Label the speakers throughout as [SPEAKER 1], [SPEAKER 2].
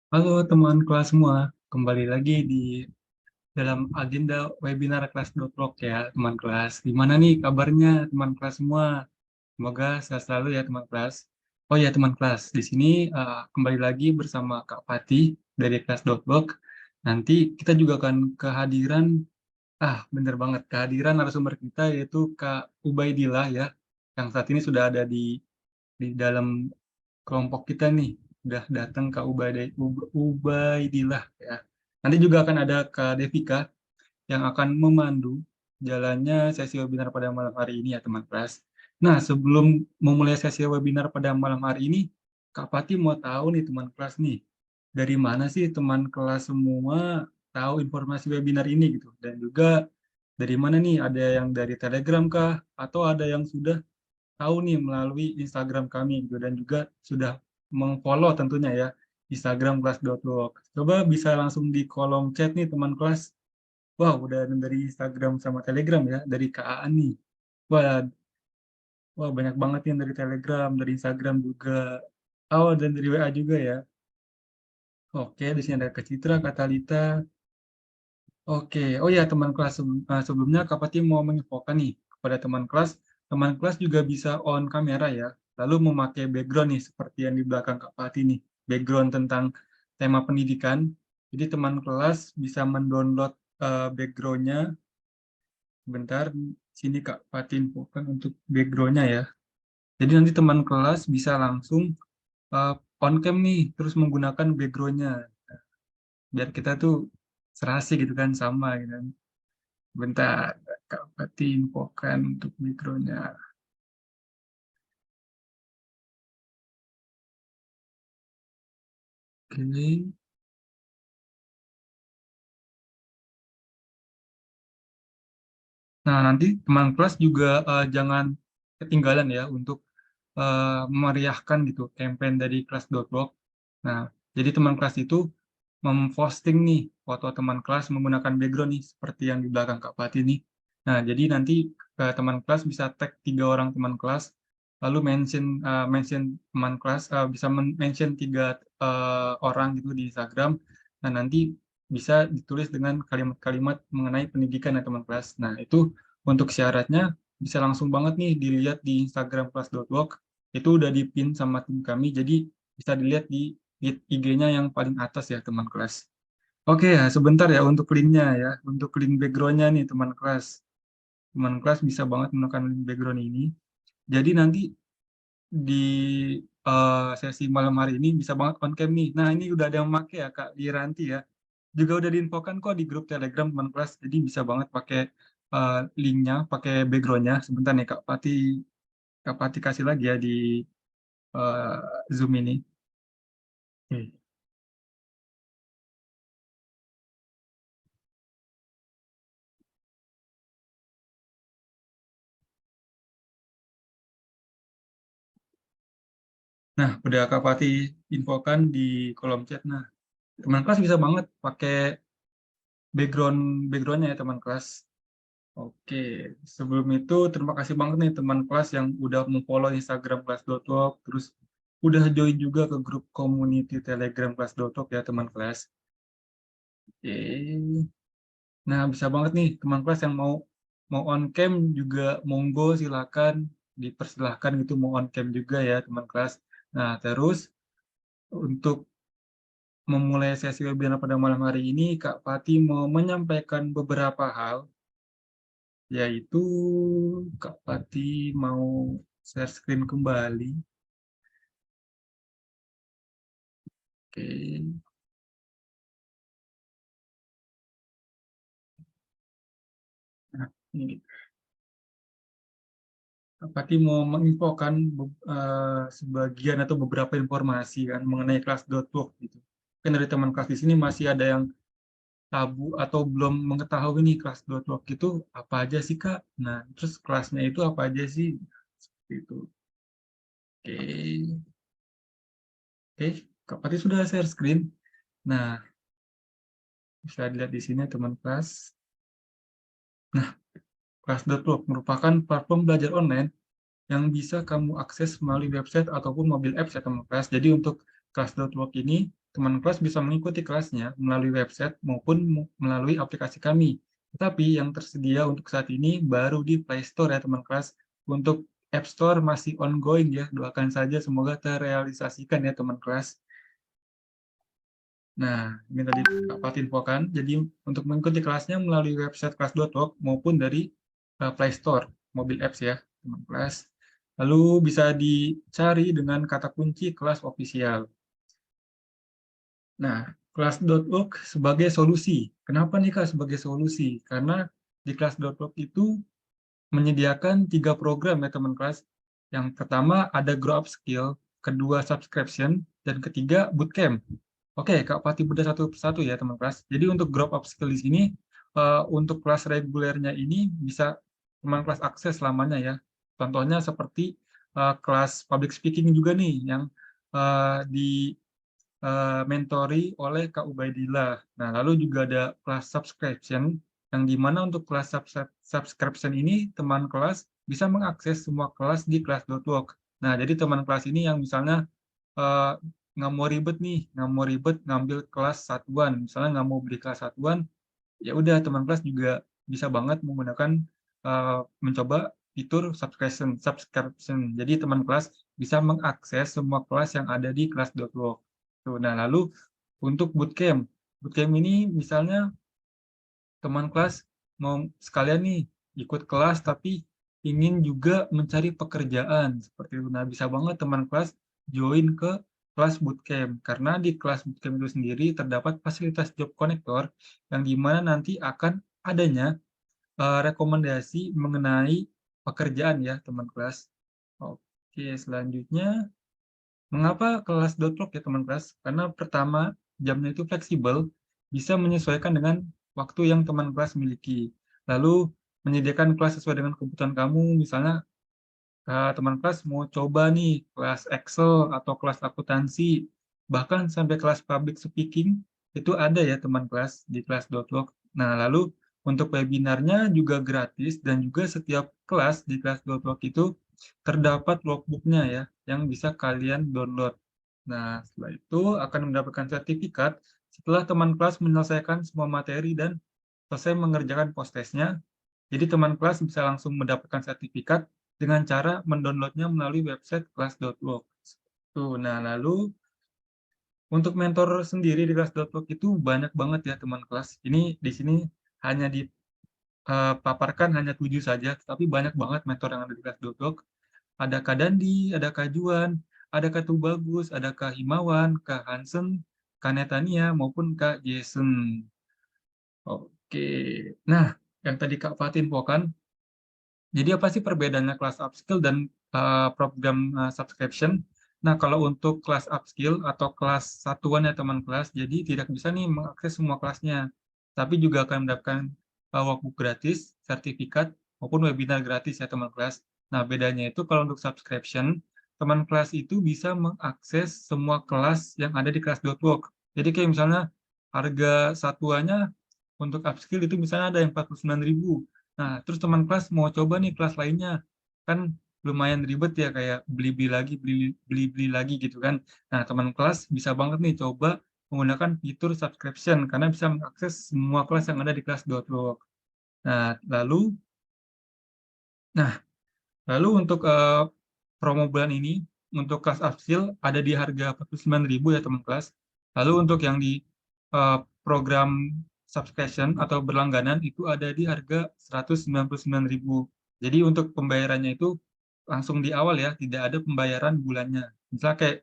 [SPEAKER 1] Halo teman kelas semua, kembali lagi di dalam agenda webinar kelas.talk ya teman kelas. Gimana nih kabarnya teman kelas semua? Semoga sehat selalu ya teman kelas. Oh ya teman kelas, di sini kembali lagi bersama Kak Fatih dari kelas.talk. Nanti kita juga akan kehadiran, bener banget, kehadiran narasumber kita yaitu Kak Ubaidillah ya, yang saat ini sudah ada di dalam kelompok kita nih, udah datang Kak Ubaidillah ya. Nanti juga akan ada Kak Devika yang akan memandu jalannya sesi webinar pada malam hari ini ya teman kelas. Nah, sebelum memulai sesi webinar pada malam hari ini, Kak Pati mau tahu nih teman kelas nih, dari mana sih teman kelas semua tahu informasi webinar ini gitu. Dan juga dari mana nih, ada yang dari Telegram kah? Atau ada yang sudah tahu nih melalui Instagram kami gitu dan juga sudah mengfollow tentunya ya Instagram kelas.talk. Coba bisa langsung di kolom chat nih teman kelas. Wah, udah ada dari Instagram sama Telegram ya, dari KA nih. Wah, wah banyak banget yang dari Telegram, dari Instagram juga. Oh, dan dari WA juga ya. Oke, di sini ada Kak Citra, Kak Talita. Oke, oh ya teman kelas sebelumnya Kak Pati mau menginfokan nih kepada teman kelas juga bisa on kamera ya, lalu memakai background nih seperti yang di belakang Kak Pati nih, background tentang tema pendidikan. Jadi teman kelas bisa mendownload backgroundnya. Bentar, sini Kak Pati infokan untuk backgroundnya ya. Jadi nanti teman kelas bisa langsung uh, on cam nih, terus menggunakan backgroundnya, biar kita tuh serasi gitu kan sama gitu kan. Bentar, Kak Pati infokan untuk mikronya. Oke. Nah, nanti teman kelas juga jangan ketinggalan ya untuk memeriahkan gitu campaign dari kelas.work. Nah, jadi teman kelas itu memposting nih foto teman kelas menggunakan background nih seperti yang di belakang Kak Pati nih. Nah, jadi nanti teman kelas bisa tag 3 orang teman kelas, lalu mention teman kelas, bisa mention 3 orang gitu di Instagram. Nah, nanti bisa ditulis dengan kalimat-kalimat mengenai pendidikan ya teman kelas. Nah, itu untuk syaratnya bisa langsung banget nih dilihat di Instagram kelas.work. Itu udah dipin sama tim kami, jadi bisa dilihat di IG-nya yang paling atas ya teman kelas. Oke ya, sebentar ya untuk linknya ya, untuk link background-nya nih teman kelas. Teman kelas bisa banget menekan link background ini. Jadi nanti di sesi malam hari ini bisa banget on cam nih. Nah ini udah ada yang pakai ya Kak Liranti ya. Juga udah diinfokan kok di grup Telegram teman kelas. Jadi bisa banget pakai linknya, pakai background-nya. Sebentar nih Kak Pati kasih lagi ya di eh, Zoom ini. Oke. Nah, udah Kak Pati infokan di kolom chat. Nah, teman kelas bisa banget pakai backgroundnya ya teman kelas. Oke, sebelum itu terima kasih banget nih teman kelas yang udah follow Instagram kelas.talk, terus udah join juga ke grup community Telegram kelas.talk ya teman kelas. Oke, nah bisa banget nih teman kelas yang mau mau on cam juga monggo silakan dipersilahkan gitu mau on cam juga ya teman kelas. Nah terus untuk memulai sesi webinar pada malam hari ini, Kak Pati mau menyampaikan beberapa hal, yaitu Kak Pati mau share screen kembali. Oke, nah, ini Kak Pati mau menginfokan sebagian atau beberapa informasi kan mengenai kelas.work gitu. Kan dari teman kelas di sini masih ada yang tabu atau belum mengetahui nih kelas.work itu apa aja sih Kak? Nah, terus kelasnya itu apa aja sih? Seperti itu. Oke. Oke, Kak Pati sudah share screen. Nah, bisa dilihat di sini teman kelas. Nah, kelas.work merupakan platform belajar online yang bisa kamu akses melalui website ataupun mobil apps ya teman kelas. Jadi untuk kelas.work ini, teman kelas bisa mengikuti kelasnya melalui website maupun melalui aplikasi kami. Tetapi yang tersedia untuk saat ini baru di Play Store ya teman kelas. Untuk App Store masih ongoing ya. Doakan saja semoga terrealisasikan ya teman kelas. Nah, ini tadi Kak Pat infokan. Jadi untuk mengikuti kelasnya melalui website kelas.org maupun dari Play Store, mobil apps ya, teman kelas. Lalu bisa dicari dengan kata kunci kelas official. Nah, kelas.org sebagai solusi. Kenapa nih Kak sebagai solusi? Karena di kelas.org itu menyediakan 3 program ya teman kelas. Yang pertama ada Grow Up Skill, kedua Subscription, dan ketiga Bootcamp. Oke, Kak Pati bedah satu persatu ya teman kelas. Jadi untuk Grow Up Skill di sini, untuk kelas regulernya ini bisa teman kelas akses selamanya ya. Contohnya seperti kelas Public Speaking juga nih, yang di mentori oleh Kak Ubaidillah. Nah, lalu juga ada kelas subscription, yang dimana untuk kelas subscription ini teman kelas bisa mengakses semua kelas di kelas.org. Nah, jadi teman kelas ini yang misalnya eh, nggak mau ribet nih, nggak mau ribet ngambil kelas satuan, misalnya nggak mau beli kelas satuan, ya udah teman kelas juga bisa banget menggunakan mencoba fitur subscription. Jadi teman kelas bisa mengakses semua kelas yang ada di kelas.org. Nah, lalu untuk bootcamp. Bootcamp ini misalnya teman kelas mau sekalian nih ikut kelas tapi ingin juga mencari pekerjaan seperti itu. Nah, bisa banget teman kelas join ke kelas bootcamp karena di kelas bootcamp itu sendiri terdapat fasilitas job connector yang dimana nanti akan adanya rekomendasi mengenai pekerjaan ya teman kelas. Oke, selanjutnya mengapa kelas.org ya teman kelas? Karena pertama, jamnya itu fleksibel, bisa menyesuaikan dengan waktu yang teman kelas miliki. Lalu menyediakan kelas sesuai dengan kebutuhan kamu, misalnya teman kelas mau coba nih kelas Excel atau kelas akuntansi, bahkan sampai kelas public speaking, itu ada ya teman kelas di kelas.org. Nah, lalu untuk webinarnya juga gratis dan juga setiap kelas di kelas.org itu terdapat logbooknya ya, yang bisa kalian download. Nah, setelah itu akan mendapatkan sertifikat setelah teman kelas menyelesaikan semua materi dan selesai mengerjakan post-testnya. Jadi teman kelas bisa langsung mendapatkan sertifikat dengan cara mendownloadnya melalui website kelas.org. Nah, lalu untuk mentor sendiri di kelas.org itu banyak banget ya teman kelas. Ini di sini hanya dipaparkan hanya 7 saja, tapi banyak banget mentor yang ada di kelas.org. Ada Kak Dandi, ada Kak Juan, ada Kak Tubagus, ada Kak Himawan, Kak Hansen, Kak Netania, maupun Kak Jason. Oke, nah yang tadi Kak Fatin infokan, jadi apa sih perbedaannya kelas upskill dan program subscription? Nah, kalau untuk kelas upskill atau kelas satuan ya teman kelas, jadi tidak bisa nih mengakses semua kelasnya, tapi juga akan mendapatkan workbook gratis, sertifikat, maupun webinar gratis ya teman kelas. Nah, bedanya itu kalau untuk subscription, teman kelas itu bisa mengakses semua kelas yang ada di kelas.org. Jadi kayak misalnya harga satuannya untuk upskill itu misalnya ada yang 49.000. Nah, terus teman kelas mau coba nih kelas lainnya, kan lumayan ribet ya kayak beli-beli lagi, beli-beli lagi gitu kan. Nah, teman kelas bisa banget nih coba menggunakan fitur subscription karena bisa mengakses semua kelas yang ada di kelas.org. Nah, nah, lalu untuk promo bulan ini untuk kelas upskill ada di harga 49.000 ya teman kelas. Lalu untuk yang di program subscription atau berlangganan itu ada di harga 199.000. Jadi untuk pembayarannya itu langsung di awal ya, tidak ada pembayaran bulannya. Misalnya kayak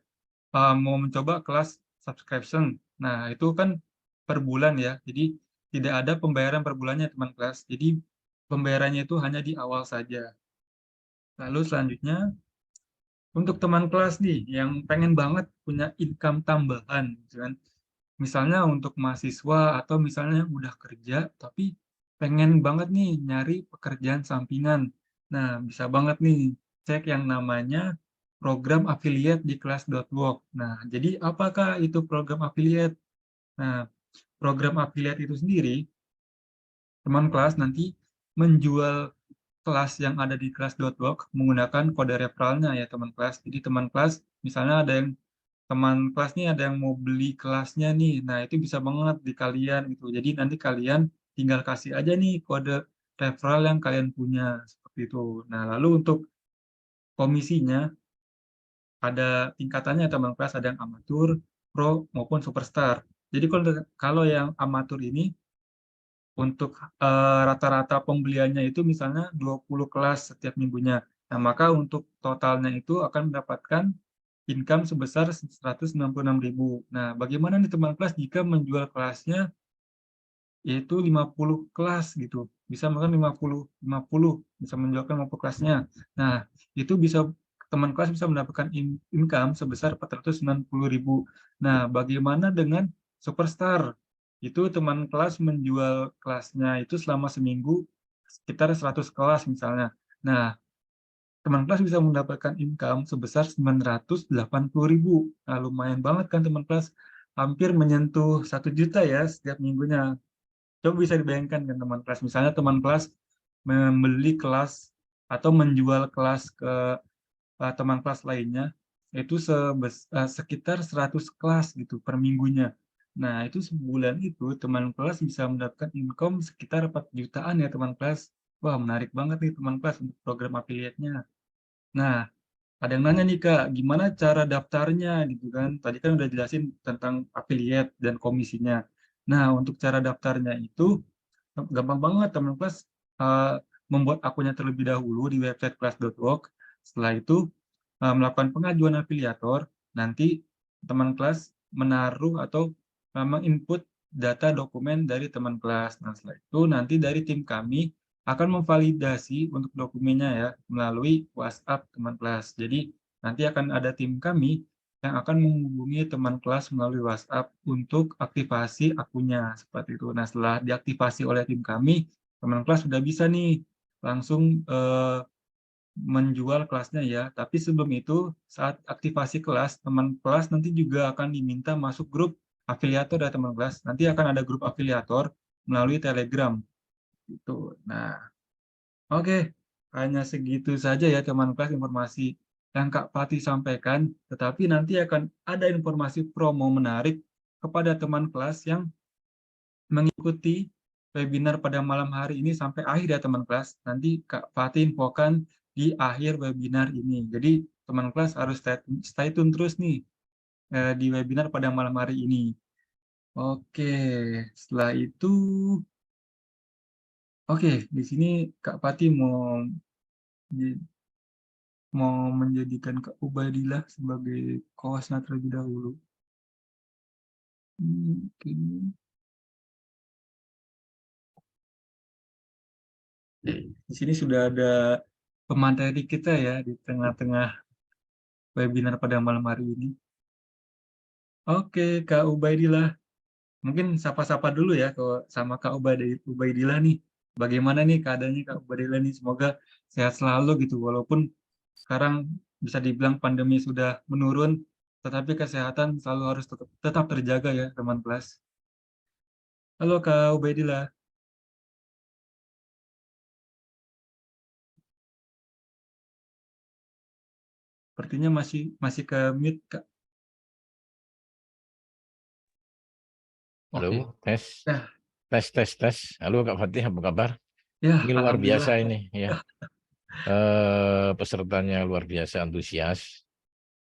[SPEAKER 1] mau mencoba kelas subscription. Nah, itu kan per bulan ya. Jadi tidak ada pembayaran per bulannya teman kelas. Jadi pembayarannya itu hanya di awal saja. Lalu selanjutnya untuk teman kelas nih yang pengen banget punya income tambahan, gitu kan. Misalnya untuk mahasiswa atau misalnya udah kerja tapi pengen banget nih nyari pekerjaan sampingan. Nah, bisa banget nih cek yang namanya program affiliate di kelas.work. Nah, jadi apakah itu program affiliate? Nah, program affiliate itu sendiri teman kelas nanti menjual kelas yang ada di kelas.work menggunakan kode referralnya ya teman kelas. Jadi teman kelas misalnya ada yang teman kelas nih ada yang mau beli kelasnya nih. Nah, itu bisa banget di kalian gitu. Jadi nanti kalian tinggal kasih aja nih kode referral yang kalian punya, seperti itu. Nah, lalu untuk komisinya ada tingkatannya teman kelas, ada yang amatur, pro, maupun superstar. Jadi kalau yang amatur ini untuk rata-rata pembeliannya itu misalnya 20 kelas setiap minggunya. Nah, maka untuk totalnya itu akan mendapatkan income sebesar 196.000. Nah, bagaimana nih teman kelas jika menjual kelasnya yaitu 50 kelas gitu. Bisa makan 50 bisa menjualkan 50 kelasnya. Nah, itu bisa teman kelas bisa mendapatkan income sebesar 490.000. Nah, bagaimana dengan superstar? Itu teman kelas menjual kelasnya itu selama seminggu sekitar 100 kelas misalnya. Nah, teman kelas bisa mendapatkan income sebesar 980.000. Nah, lumayan banget kan teman kelas, hampir menyentuh 1 juta ya setiap minggunya. Coba bisa dibayangkan kan teman kelas, misalnya teman kelas membeli kelas atau menjual kelas ke teman kelas lainnya, itu sekitar 100 kelas gitu per minggunya. Nah, itu sebulan itu teman kelas bisa mendapatkan income sekitar 4 jutaan ya teman kelas. Wah, menarik banget nih teman kelas untuk program affiliate-nya. Nah, ada yang nanya nih Kak, gimana cara daftarnya gitu kan? Tadi kan udah jelasin tentang affiliate dan komisinya. Nah, untuk cara daftarnya itu gampang banget teman kelas, membuat akunnya terlebih dahulu di website kelas.org. Setelah itu melakukan pengajuan afiliator, nanti teman kelas menaruh atau menginput data dokumen dari teman kelas. Nah, setelah itu nanti dari tim kami akan memvalidasi untuk dokumennya ya melalui WhatsApp teman kelas. Jadi nanti akan ada tim kami yang akan menghubungi teman kelas melalui WhatsApp untuk aktivasi akunnya seperti itu. Nah, setelah diaktifasi oleh tim kami, teman kelas sudah bisa nih langsung menjual kelasnya ya. Tapi sebelum itu, saat aktivasi kelas, teman kelas nanti juga akan diminta masuk grup afiliator ya teman kelas. Nanti akan ada grup afiliator melalui Telegram. Gitu. Nah, oke, hanya segitu saja ya teman kelas informasi yang Kak Pati sampaikan. Tetapi nanti akan ada informasi promo menarik kepada teman kelas yang mengikuti webinar pada malam hari ini sampai akhir ya teman kelas. Nanti Kak Fatih infokan di akhir webinar ini. Jadi teman kelas harus stay tune terus nih di webinar pada malam hari ini. Oke, setelah itu, oke, di sini Kak Fatih mau menjadikan Kak Ubaidillah sebagai co-hostnya terlebih dahulu. Oke. Di sini sudah ada pemateri kita ya di tengah-tengah webinar pada malam hari ini. Oke, Kak Ubaidillah. Mungkin sapa-sapa dulu ya sama Kak Ubaidillah nih. Bagaimana nih keadaannya Kak Ubaidillah nih? Semoga sehat selalu gitu. Walaupun sekarang bisa dibilang pandemi sudah menurun, tetapi kesehatan selalu harus tetap terjaga ya teman kelas. Halo Kak Ubaidillah. Sepertinya masih ke mute Kak.
[SPEAKER 2] Halo,
[SPEAKER 1] Oke.
[SPEAKER 2] tes,
[SPEAKER 1] Ya,
[SPEAKER 2] tes. Halo Kak Fatih, apa kabar?
[SPEAKER 1] ya
[SPEAKER 2] Ini luar
[SPEAKER 1] alhamdulillah
[SPEAKER 2] biasa
[SPEAKER 1] Kak.
[SPEAKER 2] ini, ya. Pesertanya luar biasa antusias.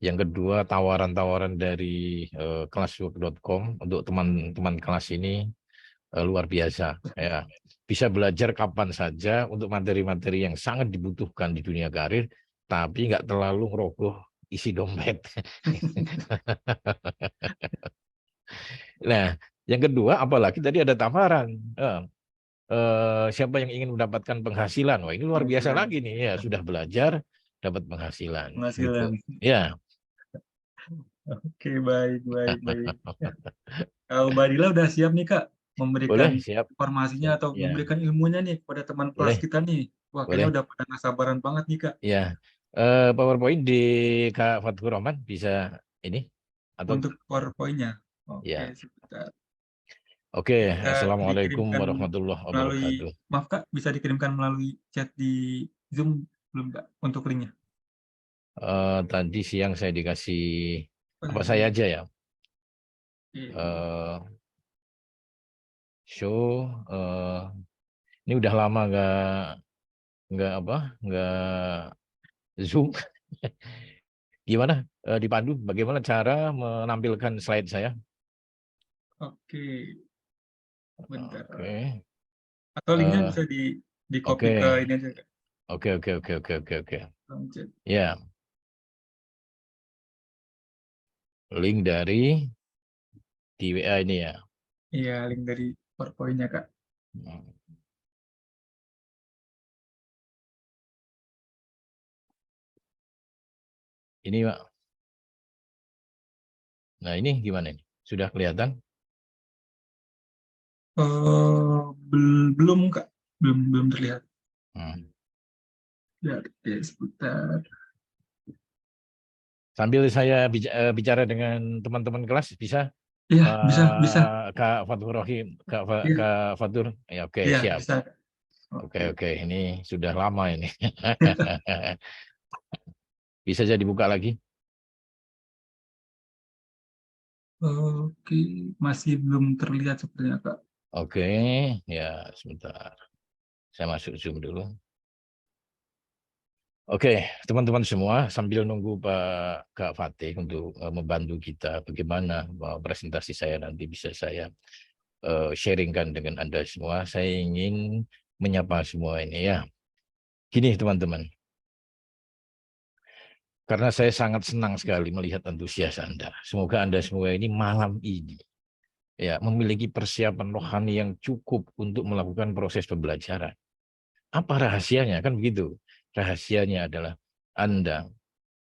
[SPEAKER 2] Yang kedua, tawaran-tawaran dari kelaswork.com untuk teman-teman kelas ini luar biasa. Ya, bisa belajar kapan saja untuk materi-materi yang sangat dibutuhkan di dunia karir, tapi nggak terlalu ngerogoh isi dompet. Nah, yang kedua, apalagi tadi ada tawaran. Siapa yang ingin mendapatkan penghasilan? Wah, ini luar biasa
[SPEAKER 1] Penghasilan.
[SPEAKER 2] lagi nih ya, sudah belajar dapat penghasilan gitu.
[SPEAKER 1] Penghasilan.
[SPEAKER 2] Ya,
[SPEAKER 1] Oke, baik, baik, baik. Kak Ubadillah udah siap nih Kak memberikan
[SPEAKER 2] boleh, siap,
[SPEAKER 1] informasinya
[SPEAKER 2] siap.
[SPEAKER 1] atau
[SPEAKER 2] Ya,
[SPEAKER 1] memberikan ilmunya nih kepada teman kelas
[SPEAKER 2] boleh,
[SPEAKER 1] kita nih. Wah, kayaknya
[SPEAKER 2] boleh.
[SPEAKER 1] udah pada nggak sabaran banget nih Kak
[SPEAKER 2] Ya, PowerPoint di Kak Fathur Rahman bisa ini atau
[SPEAKER 1] untuk PowerPoint-nya. Oke,
[SPEAKER 2] ya.
[SPEAKER 1] sebentar.
[SPEAKER 2] Oke,
[SPEAKER 1] Bisa
[SPEAKER 2] Assalamualaikum
[SPEAKER 1] dikirimkan
[SPEAKER 2] warahmatullahi
[SPEAKER 1] melalui,
[SPEAKER 2] wabarakatuh.
[SPEAKER 1] maaf Kak, bisa dikirimkan melalui chat di Zoom belum Kak untuk linknya?
[SPEAKER 2] Tadi siang saya dikasih Apa saya aja ya?
[SPEAKER 1] Oke.
[SPEAKER 2] Eh, show, ini udah lama nggak Zoom. Gimana dipandu? Bagaimana cara menampilkan slide saya?
[SPEAKER 1] Oke, bentar.
[SPEAKER 2] Oke,
[SPEAKER 1] Atau linknya
[SPEAKER 2] eh,
[SPEAKER 1] bisa di copy
[SPEAKER 2] oke,
[SPEAKER 1] ke ini aja, Kak.
[SPEAKER 2] oke.
[SPEAKER 1] Launcher.
[SPEAKER 2] Ya, link dari di WA ini ya.
[SPEAKER 1] Iya, link dari PowerPoint-nya, Kak.
[SPEAKER 2] Ini Pak. Nah ini gimana ini? Sudah kelihatan?
[SPEAKER 1] Belum, Kak. Belum terlihat.
[SPEAKER 2] Hmm.
[SPEAKER 1] Ya, oke, sebentar.
[SPEAKER 2] Sambil saya bicara dengan teman-teman kelas, bisa
[SPEAKER 1] Iya, bisa.
[SPEAKER 2] Kak Fatur Rohim,
[SPEAKER 1] Iya,
[SPEAKER 2] Kak Fatur? Ya, oke,
[SPEAKER 1] iya,
[SPEAKER 2] siap.
[SPEAKER 1] bisa, Kak. Oke.
[SPEAKER 2] Oke, ini sudah lama ini. Bisa jadi buka lagi?
[SPEAKER 1] Oke, masih belum terlihat sepertinya, Kak.
[SPEAKER 2] Oke, ya sebentar. Saya masuk Zoom dulu. Oke, teman-teman semua, sambil nunggu Kak Fatih untuk membantu kita bagaimana presentasi saya nanti bisa saya sharingkan dengan Anda semua. Saya ingin menyapa semua ini ya. Gini teman-teman, karena saya sangat senang sekali melihat antusias Anda. Semoga Anda semua ini malam ini ya memiliki persiapan rohani yang cukup untuk melakukan proses pembelajaran. Apa rahasianya? Kan begitu. Rahasianya adalah Anda,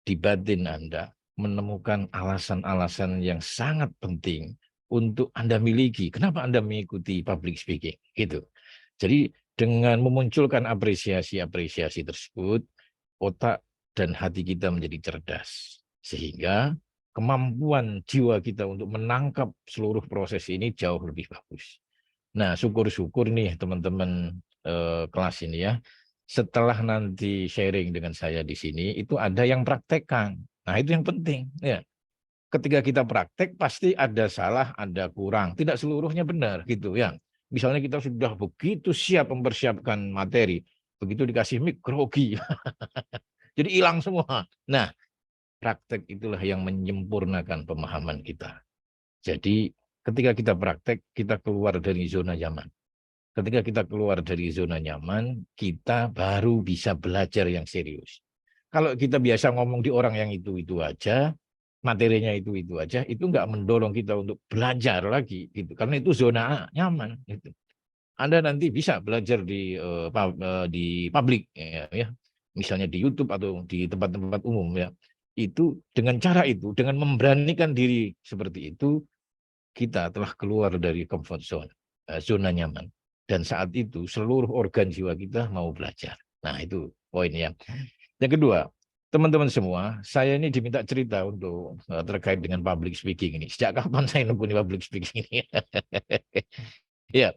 [SPEAKER 2] di batin Anda, menemukan alasan-alasan yang sangat penting untuk Anda miliki. Kenapa Anda mengikuti public speaking? Gitu. Jadi dengan memunculkan apresiasi-apresiasi tersebut, otak dan hati kita menjadi cerdas. Sehingga kemampuan jiwa kita untuk menangkap seluruh proses ini jauh lebih bagus. Nah, syukur-syukur nih teman-teman kelas ini ya. Setelah nanti sharing dengan saya di sini, itu ada yang praktekkan. Nah, itu yang penting. Ya. Ketika kita praktek, pasti ada salah, ada kurang. Tidak seluruhnya benar gitu ya. Misalnya kita sudah begitu siap mempersiapkan materi, begitu dikasih mic, grogi. Jadi hilang semua. Nah, praktek itulah yang menyempurnakan pemahaman kita. Jadi ketika kita praktek, kita keluar dari zona nyaman. Ketika kita keluar dari zona nyaman, kita baru bisa belajar yang serius. Kalau kita biasa ngomong di orang yang itu aja, materinya itu aja, itu nggak mendorong kita untuk belajar lagi, gitu. Karena itu zona nyaman. Gitu. Anda nanti bisa belajar di publik, ya, misalnya di YouTube atau di tempat-tempat umum, ya. Itu dengan cara itu, dengan memberanikan diri seperti itu, kita telah keluar dari comfort zone, zona nyaman. Dan saat itu seluruh organ jiwa kita mau belajar. Nah itu poinnya. Yang kedua, teman-teman semua, saya ini diminta cerita untuk terkait dengan public speaking ini. Sejak kapan saya nekuni public speaking ini? Ya,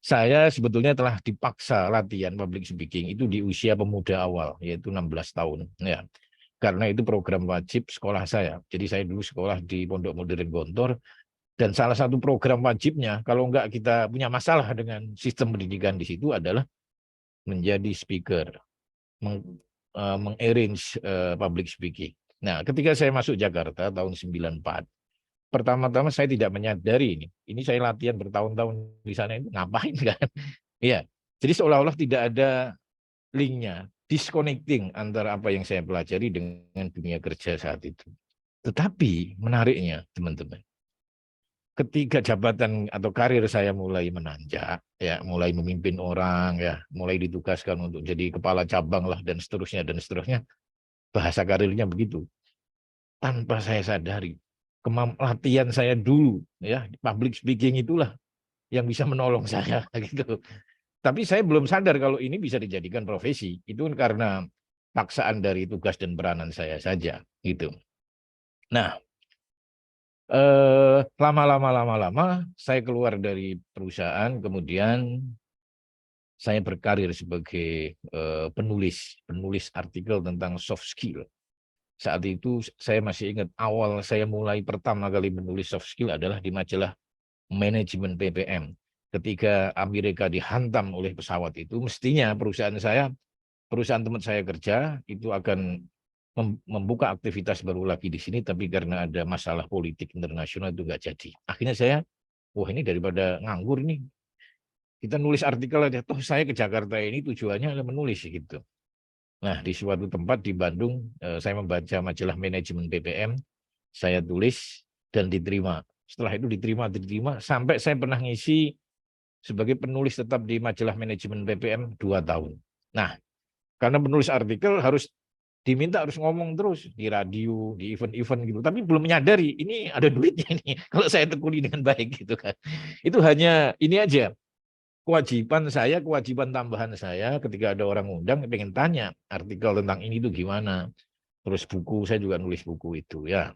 [SPEAKER 2] saya sebetulnya telah dipaksa latihan public speaking itu di usia pemuda awal, yaitu 16 tahun. Ya, karena itu program wajib sekolah saya. Jadi saya dulu sekolah di Pondok Modern Gontor, dan salah satu program wajibnya, kalau enggak kita punya masalah dengan sistem pendidikan di situ adalah menjadi speaker, mengarrange public speaking. Nah, ketika saya masuk Jakarta tahun 94, pertama-tama saya tidak menyadari ini. Ini saya latihan bertahun-tahun di sana itu ngapain kan? Iya. Jadi seolah-olah tidak ada linknya, disconnecting antara apa yang saya pelajari dengan dunia kerja saat itu. Tetapi menariknya, teman-teman, ketika jabatan atau karir saya mulai menanjak, ya, mulai memimpin orang, ya, mulai ditugaskan untuk jadi kepala cabang lah dan seterusnya, bahasa karirnya begitu. Tanpa saya sadari, latihan saya dulu, ya, public speaking itulah yang bisa menolong saya, gitu. Tapi saya belum sadar kalau ini bisa dijadikan profesi. Itu karena paksaan dari tugas dan peranan saya saja, gitu. Nah, lama-lama saya keluar dari perusahaan, kemudian saya berkarir sebagai penulis artikel tentang soft skill. Saat itu saya masih ingat awal saya mulai pertama kali menulis soft skill adalah di majalah Manajemen PPM. Ketika Amerika dihantam oleh pesawat itu, mestinya perusahaan teman saya kerja itu akan membuka aktivitas baru lagi di sini, tapi karena ada masalah politik internasional itu nggak jadi. Akhirnya saya, wah ini daripada nganggur nih, kita nulis artikel aja. Toh saya ke Jakarta ini tujuannya adalah menulis gitu. Nah, di suatu tempat di Bandung, saya membaca majalah Manajemen PPM, saya tulis dan diterima. Setelah itu diterima, sampai saya pernah ngisi sebagai penulis tetap di majalah Manajemen PPM 2 tahun. Nah, karena penulis artikel diminta harus ngomong terus di radio, di event-event gitu. Tapi belum menyadari ini ada duitnya ini kalau saya tekuni dengan baik gitu kan. Itu hanya ini aja kewajiban tambahan saya ketika ada orang undang pengen tanya artikel tentang ini tuh gimana. Terus buku, saya juga nulis buku itu ya.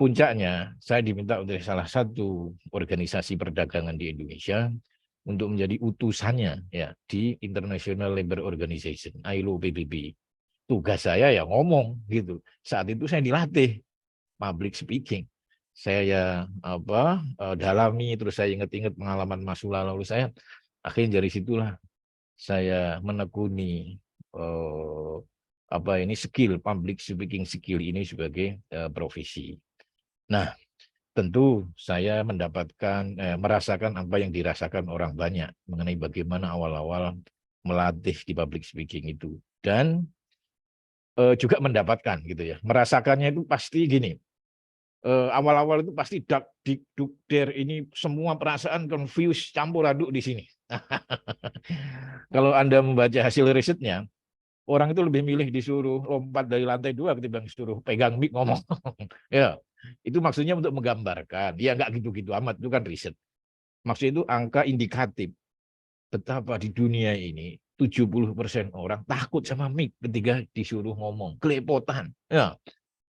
[SPEAKER 2] Puncaknya saya diminta oleh salah satu organisasi perdagangan di Indonesia untuk menjadi utusannya ya di International Labour Organization, ILO PBB. Tugas saya ya ngomong gitu. Saat itu saya dilatih public speaking. Saya ya dalami, terus saya ingat-ingat pengalaman masa lalu saya. Akhirnya dari situlah saya menekuni skill public speaking skill ini sebagai profesi. Nah, tentu saya merasakan apa yang dirasakan orang banyak mengenai bagaimana awal-awal melatih di public speaking itu, dan juga mendapatkan gitu ya. Merasakannya itu pasti gini. Awal-awal itu pasti dak dik duk der, ini semua perasaan confuse campur aduk di sini. Kalau Anda membaca hasil risetnya, orang itu lebih milih disuruh lompat dari lantai 2 ketimbang disuruh pegang mic ngomong. Ya, itu maksudnya untuk menggambarkan. Ya nggak gitu-gitu amat, itu kan riset. Maksudnya itu angka indikatif betapa di dunia ini 70% orang takut sama mic ketika disuruh ngomong, kelepotan. Ya,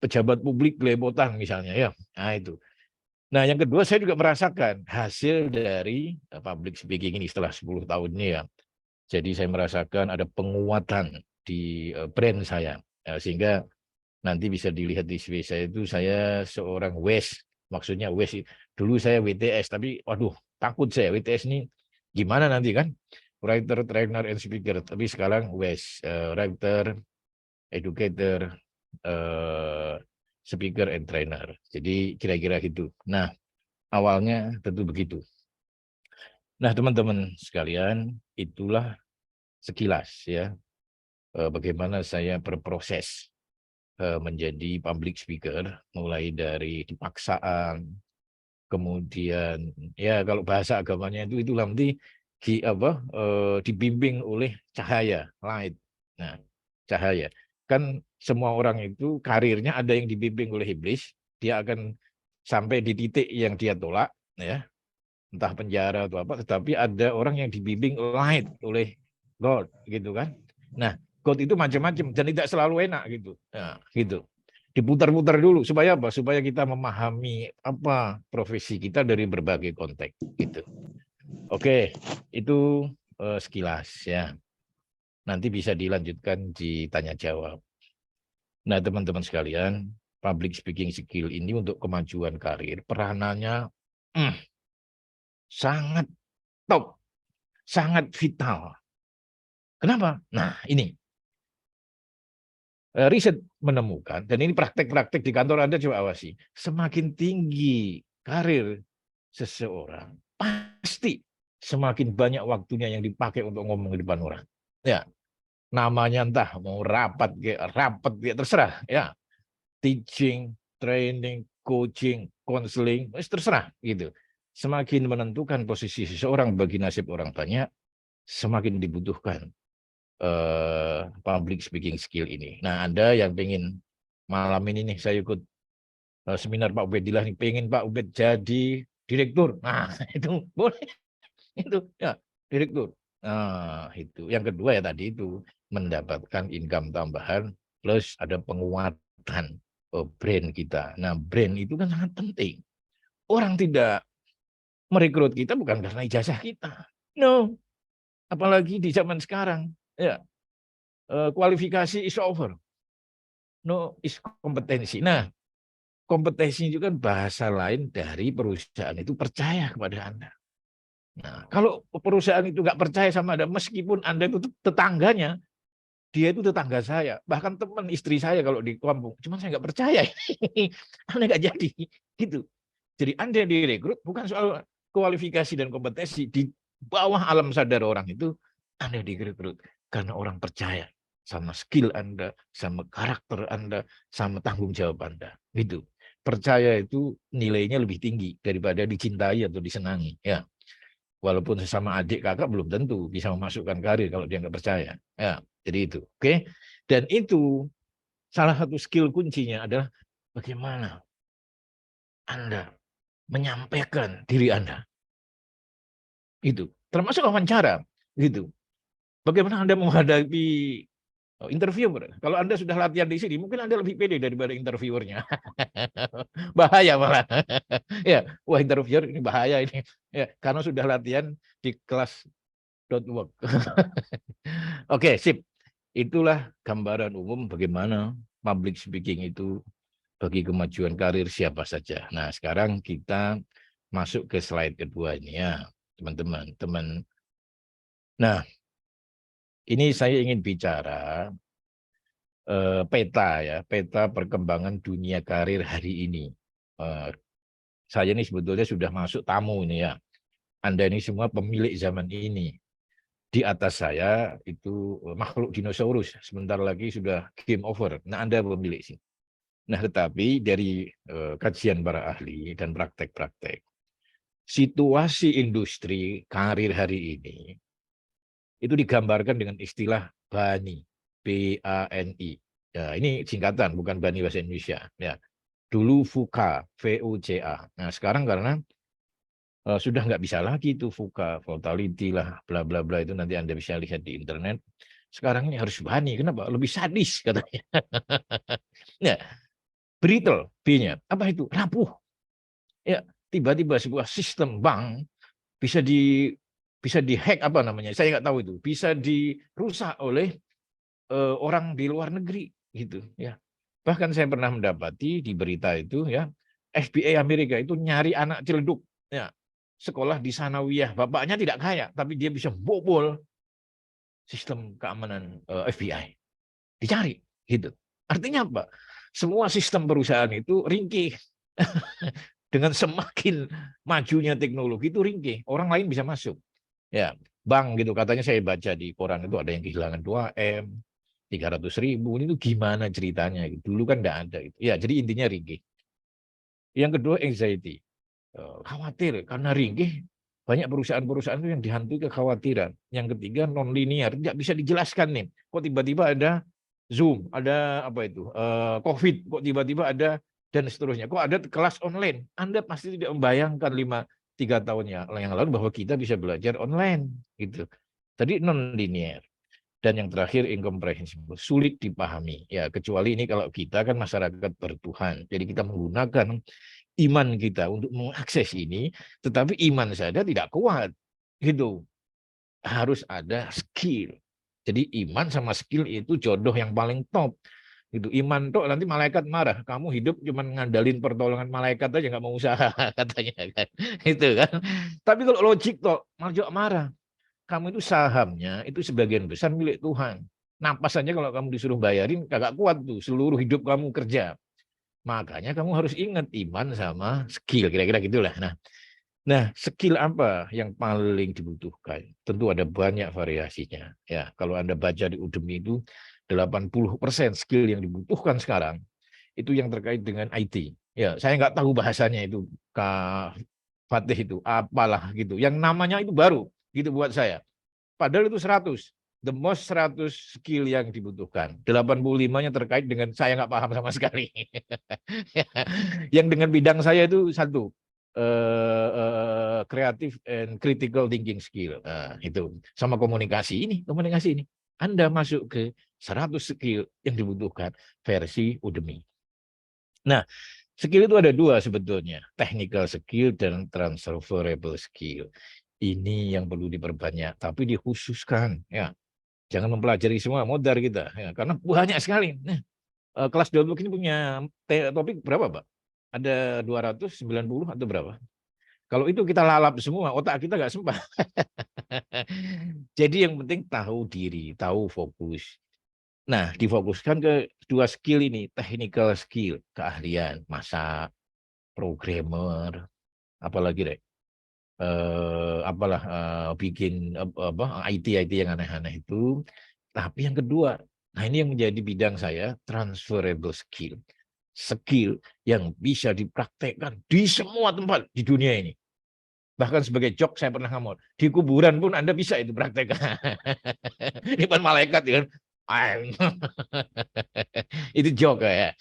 [SPEAKER 2] pejabat publik kelepotan misalnya ya. Nah itu. Nah, yang kedua saya juga merasakan hasil dari public speaking ini setelah 10 tahun ini ya. Jadi saya merasakan ada penguatan di brand saya. Sehingga nanti bisa dilihat di CV saya itu saya seorang WES. Maksudnya WES dulu saya WTS, tapi waduh takut saya WTS ini gimana nanti kan. Writer, trainer, and speaker. Tapi sekarang WES, writer, educator, speaker, and trainer. Jadi kira-kira gitu. Nah, awalnya tentu begitu. Nah, teman-teman sekalian, itulah sekilas ya bagaimana saya berproses menjadi public speaker, mulai dari dipaksaan, kemudian ya kalau bahasa agamanya itulah nanti dibimbing oleh cahaya, light. Nah, cahaya. Kan semua orang itu karirnya ada yang dibimbing oleh iblis, dia akan sampai di titik yang dia tolak, ya, entah penjara atau apa, tetapi ada orang yang dibimbing light oleh God, gitu kan. Nah, God itu macam-macam dan tidak selalu enak gitu. Nah, gitu. Diputar-putar dulu supaya apa? Supaya kita memahami apa profesi kita dari berbagai konteks gitu. Oke, itu sekilas ya. Nanti bisa dilanjutkan di tanya jawab. Nah, teman-teman sekalian, public speaking skill ini untuk kemajuan karir peranannya sangat top, sangat vital. Kenapa? Nah, ini riset menemukan, dan ini praktek-praktek di kantor Anda coba awasi, semakin tinggi karir seseorang, pasti semakin banyak waktunya yang dipakai untuk ngomong di depan orang. Ya, namanya entah mau rapat, terserah. Ya, teaching, training, coaching, counseling, terserah gitu. Semakin menentukan posisi seseorang bagi nasib orang banyak, semakin dibutuhkan public speaking skill ini. Nah, Anda yang pengen malam ini nih saya ikut seminar Pak Ubedillah nih, pengen Pak Ubed jadi direktur. Nah, itu boleh. Itu ya, direktur. Nah, itu. Yang kedua ya tadi itu mendapatkan income tambahan plus ada penguatan brand kita. Nah, brand itu kan sangat penting. Orang tidak merekrut kita bukan karena ijazah kita. No. Apalagi di zaman sekarang. Ya, kualifikasi is over. No is kompetensi. Nah, kompetensi itu kan bahasa lain dari perusahaan itu percaya kepada Anda. Nah, kalau perusahaan itu nggak percaya sama Anda, meskipun Anda itu tetangganya, dia itu tetangga saya, bahkan teman istri saya kalau di kampung, cuman saya nggak percaya, Anda nggak jadi, gitu. Jadi Anda yang direkrut bukan soal kualifikasi dan kompetensi, di bawah alam sadar orang itu Anda direkrut karena orang percaya sama skill Anda, sama karakter Anda, sama tanggung jawab Anda, gitu. Percaya itu nilainya lebih tinggi daripada dicintai atau disenangi, ya. Walaupun sesama adik kakak belum tentu bisa memasukkan karir kalau dia nggak percaya. Ya, jadi itu. Oke. Dan itu salah satu skill kuncinya adalah bagaimana Anda menyampaikan diri Anda. Itu. Termasuk wawancara. Gitu. Bagaimana Anda menghadapi interviewer. Kalau Anda sudah latihan di sini, mungkin Anda lebih pede daripada interviewernya. Bahaya malah. Ya, wah interviewer ini bahaya ini. Ya, karena sudah latihan di kelas .work. Oke, sip. Itulah gambaran umum bagaimana public speaking itu bagi kemajuan karir siapa saja. Nah, sekarang kita masuk ke slide kedua ini ya, teman-teman. Nah, ini saya ingin bicara peta ya, peta perkembangan dunia karir hari ini. Eh, saya ini sebetulnya sudah masuk tamu ini ya. Anda ini semua pemilik zaman ini. Di atas saya itu makhluk dinosaurus, sebentar lagi sudah game over. Nah, Anda pemilik sih. Nah, tetapi dari kajian para ahli dan praktek-praktek, situasi industri karir hari ini itu digambarkan dengan istilah BANI, BANI. Ya, ini singkatan, bukan BANI bahasa Indonesia. Ya, dulu VUCA, VUCA. Nah, sekarang karena sudah nggak bisa lagi itu VUCA, volatility lah, bla bla bla itu nanti Anda bisa lihat di internet. Sekarang ini harus BANI, kenapa? Lebih sadis katanya. Ya, brittle, B-nya. Apa itu? Rapuh. Ya, tiba-tiba sebuah sistem bank bisa dihack apa namanya? Saya nggak tahu itu. Bisa dirusak oleh orang di luar negeri gitu ya. Bahkan saya pernah mendapati di berita itu ya, FBI Amerika itu nyari anak ciledug ya. Sekolah di Sanawiyah, bapaknya tidak kaya tapi dia bisa bobol sistem keamanan FBI. Dicari gitu. Artinya apa? Semua sistem perusahaan itu ringkih. Dengan semakin majunya teknologi itu ringkih, orang lain bisa masuk. Ya, bank gitu katanya saya baca di koran itu ada yang kehilangan 2M, 300.000. Ini tuh gimana ceritanya? Dulu kan enggak ada itu. Ya, jadi intinya ringkih. Yang kedua anxiety. Khawatir karena ringkih banyak perusahaan-perusahaan itu yang dihantui kekhawatiran. Yang ketiga non linear, tidak bisa dijelaskan nih. Kok tiba-tiba ada Zoom, ada apa itu? COVID, kok tiba-tiba ada dan seterusnya. Kok ada kelas online? Anda pasti tidak membayangkan 3 tahun yang lalu bahwa kita bisa belajar online gitu. Tadi non linear. Dan yang terakhir incomprehensible, sulit dipahami. Ya, kecuali ini kalau kita kan masyarakat bertuhan. Jadi kita menggunakan iman kita untuk mengakses ini, tetapi iman saja tidak kuat. Gitu. Harus ada skill. Jadi iman sama skill itu jodoh yang paling top. Gitu. Iman tuh nanti malaikat marah. Kamu hidup cuma ngandalin pertolongan malaikat aja nggak mau usaha katanya kan. Itu kan. Tapi kalau logik toh malah marah. Kamu itu sahamnya itu sebagian besar milik Tuhan. Napas saja kalau kamu disuruh bayarin kagak kuat tuh seluruh hidup kamu kerja. Makanya kamu harus ingat iman sama skill kira-kira gitulah. Nah, skill apa yang paling dibutuhkan? Tentu ada banyak variasinya. Ya, kalau Anda baca di Udemy itu 80% skill yang dibutuhkan sekarang itu yang terkait dengan IT. Ya, saya nggak tahu bahasanya itu Kak Fatih itu apalah gitu. Yang namanya itu baru gitu buat saya. Padahal itu 100. The most 100 skill yang dibutuhkan. 85-nya terkait dengan saya nggak paham sama sekali. Yang dengan bidang saya itu satu. Creative and critical thinking skill. Nah, itu. Sama komunikasi ini. Anda masuk ke 100 skill yang dibutuhkan versi Udemy. Nah, skill itu ada 2 sebetulnya. Technical skill dan transferable skill. Ini yang perlu diperbanyak, tapi dikhususkan ya. Jangan mempelajari semua modal kita ya, karena banyak sekali. Nah, Kelas 20 ini punya topik berapa, Pak? Ada 290 atau berapa? Kalau itu kita lalap semua, otak kita nggak sempat. Jadi yang penting tahu diri, tahu fokus. Nah, difokuskan ke dua skill ini, technical skill, keahlian, masak, programmer, apalagi deh, bikin IT yang aneh-aneh itu. Tapi yang kedua, nah ini yang menjadi bidang saya, transferable skill, skill yang bisa dipraktekkan di semua tempat di dunia ini. Bahkan sebagai jok saya pernah ngomong, di kuburan pun Anda bisa itu praktekkan. Ini kan malaikat ya kan. Itu jok ya.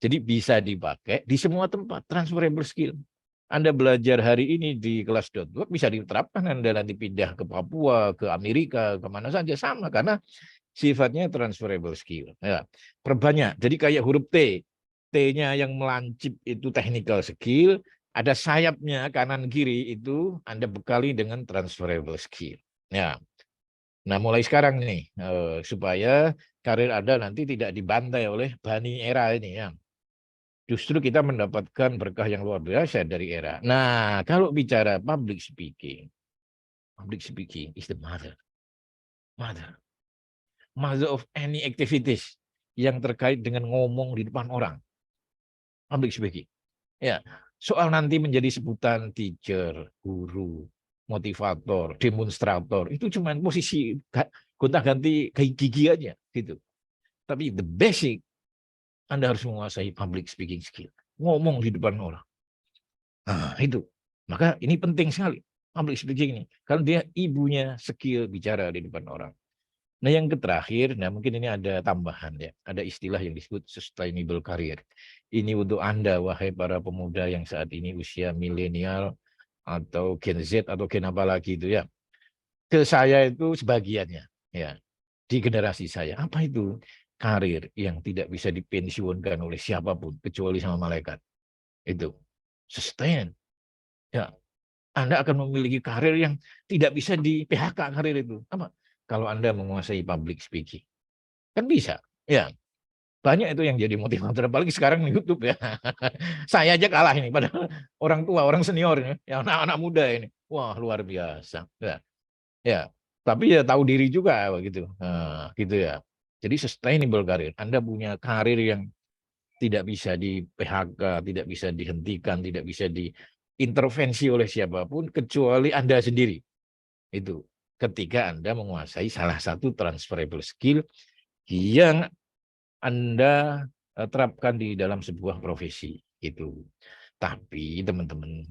[SPEAKER 2] Jadi bisa dipakai di semua tempat, transferable skill. Anda belajar hari ini di kelas .work bisa diterapkan Anda nanti pindah ke Papua, ke Amerika, kemana saja sama karena sifatnya transferable skill. Ya, perbanyak. Jadi kayak huruf T, T-nya yang melancip itu technical skill, ada sayapnya kanan kiri itu Anda bekali dengan transferable skill. Ya. Nah, mulai sekarang nih supaya karir Anda nanti tidak dibantai oleh bani era ini ya. Justru kita mendapatkan berkah yang luar biasa dari era. Nah, kalau bicara public speaking is the mother, mother of any activities yang terkait dengan ngomong di depan orang. Public speaking. Ya, soal nanti menjadi sebutan teacher, guru, motivator, demonstrator, itu cuma posisi gonta-ganti gigi aja gitu. Tapi the basic Anda harus menguasai public speaking skill. Ngomong di depan orang. Nah, itu. Maka ini penting sekali public speaking ini. Karena dia ibunya skill bicara di depan orang. Nah, yang terakhir, nah mungkin ini ada tambahan ya. Ada istilah yang disebut sustainable career. Ini untuk Anda, wahai para pemuda yang saat ini usia milenial atau Gen Z atau Gen apa lagi itu ya. Ke saya itu sebagiannya ya. Di generasi saya, apa itu? Karir yang tidak bisa dipensiunkan oleh siapapun kecuali sama malaikat. Itu sustain. Ya, Anda akan memiliki karir yang tidak bisa di PHK karir itu. Apa? Kalau Anda menguasai public speaking. Kan bisa. Ya, banyak itu yang jadi motivator. Apalagi sekarang di YouTube ya. Saya aja kalah ini. Padahal orang tua, orang senior ini. Ya, anak-anak muda ini. Wah, luar biasa. Ya, ya. Tapi ya tahu diri juga begitu. Nah, gitu ya. Jadi sustainable karir. Anda punya karir yang tidak bisa di PHK, tidak bisa dihentikan, tidak bisa diintervensi oleh siapapun kecuali Anda sendiri. Itu ketika Anda menguasai salah satu transferable skill yang Anda terapkan di dalam sebuah profesi itu. Tapi teman-teman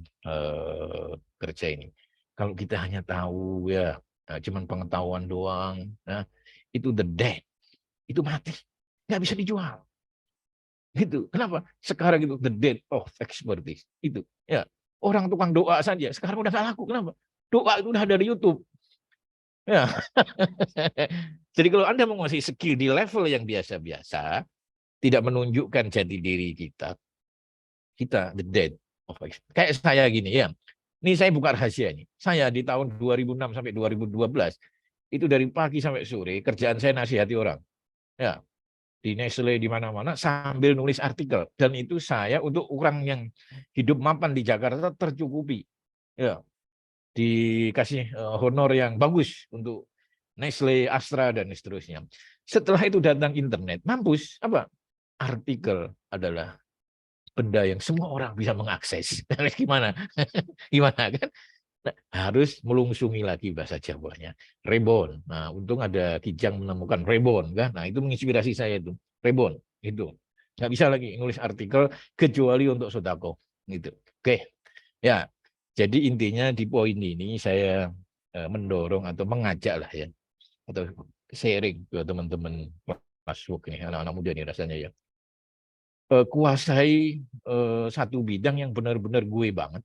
[SPEAKER 2] kerja ini, kalau kita hanya tahu ya cuman pengetahuan doang, nah, itu the dead, itu mati, nggak bisa dijual. Gitu. Kenapa? Sekarang itu the dead of expertise. Itu. Ya. Orang tukang doa saja sekarang udah nggak laku. Kenapa? Doa itu udah ada di YouTube. Ya. Jadi kalau Anda menguasai skill di level yang biasa-biasa, tidak menunjukkan jati diri kita, kita the dead of expertise. Kayak saya gini ya. Ini saya buka rahasia ini. Saya di tahun 2006 sampai 2012 itu dari pagi sampai sore kerjaan saya nasihati orang. Ya, di Nestle di mana-mana sambil nulis artikel dan itu saya untuk orang yang hidup mapan di Jakarta tercukupi ya dikasih honor yang bagus untuk Nestle, Astra dan seterusnya. Setelah itu datang internet, mampus apa? Artikel adalah benda yang semua orang bisa mengakses. Gimana? Gimana kan? Nah, harus melungsungi lagi bahasa Jawanya. Rebon. Nah, untung ada Kijang menemukan rebon kan. Nah, itu menginspirasi saya itu. Rebon itu. Nggak bisa lagi nulis artikel kecuali untuk sodako. Gitu. Oke. Ya. Jadi intinya di poin ini saya mendorong atau mengajak lah ya. Atau sharing ke teman-teman masuk nih, anak-anak muda nih rasanya ya. Kuasai satu bidang yang benar-benar gue banget.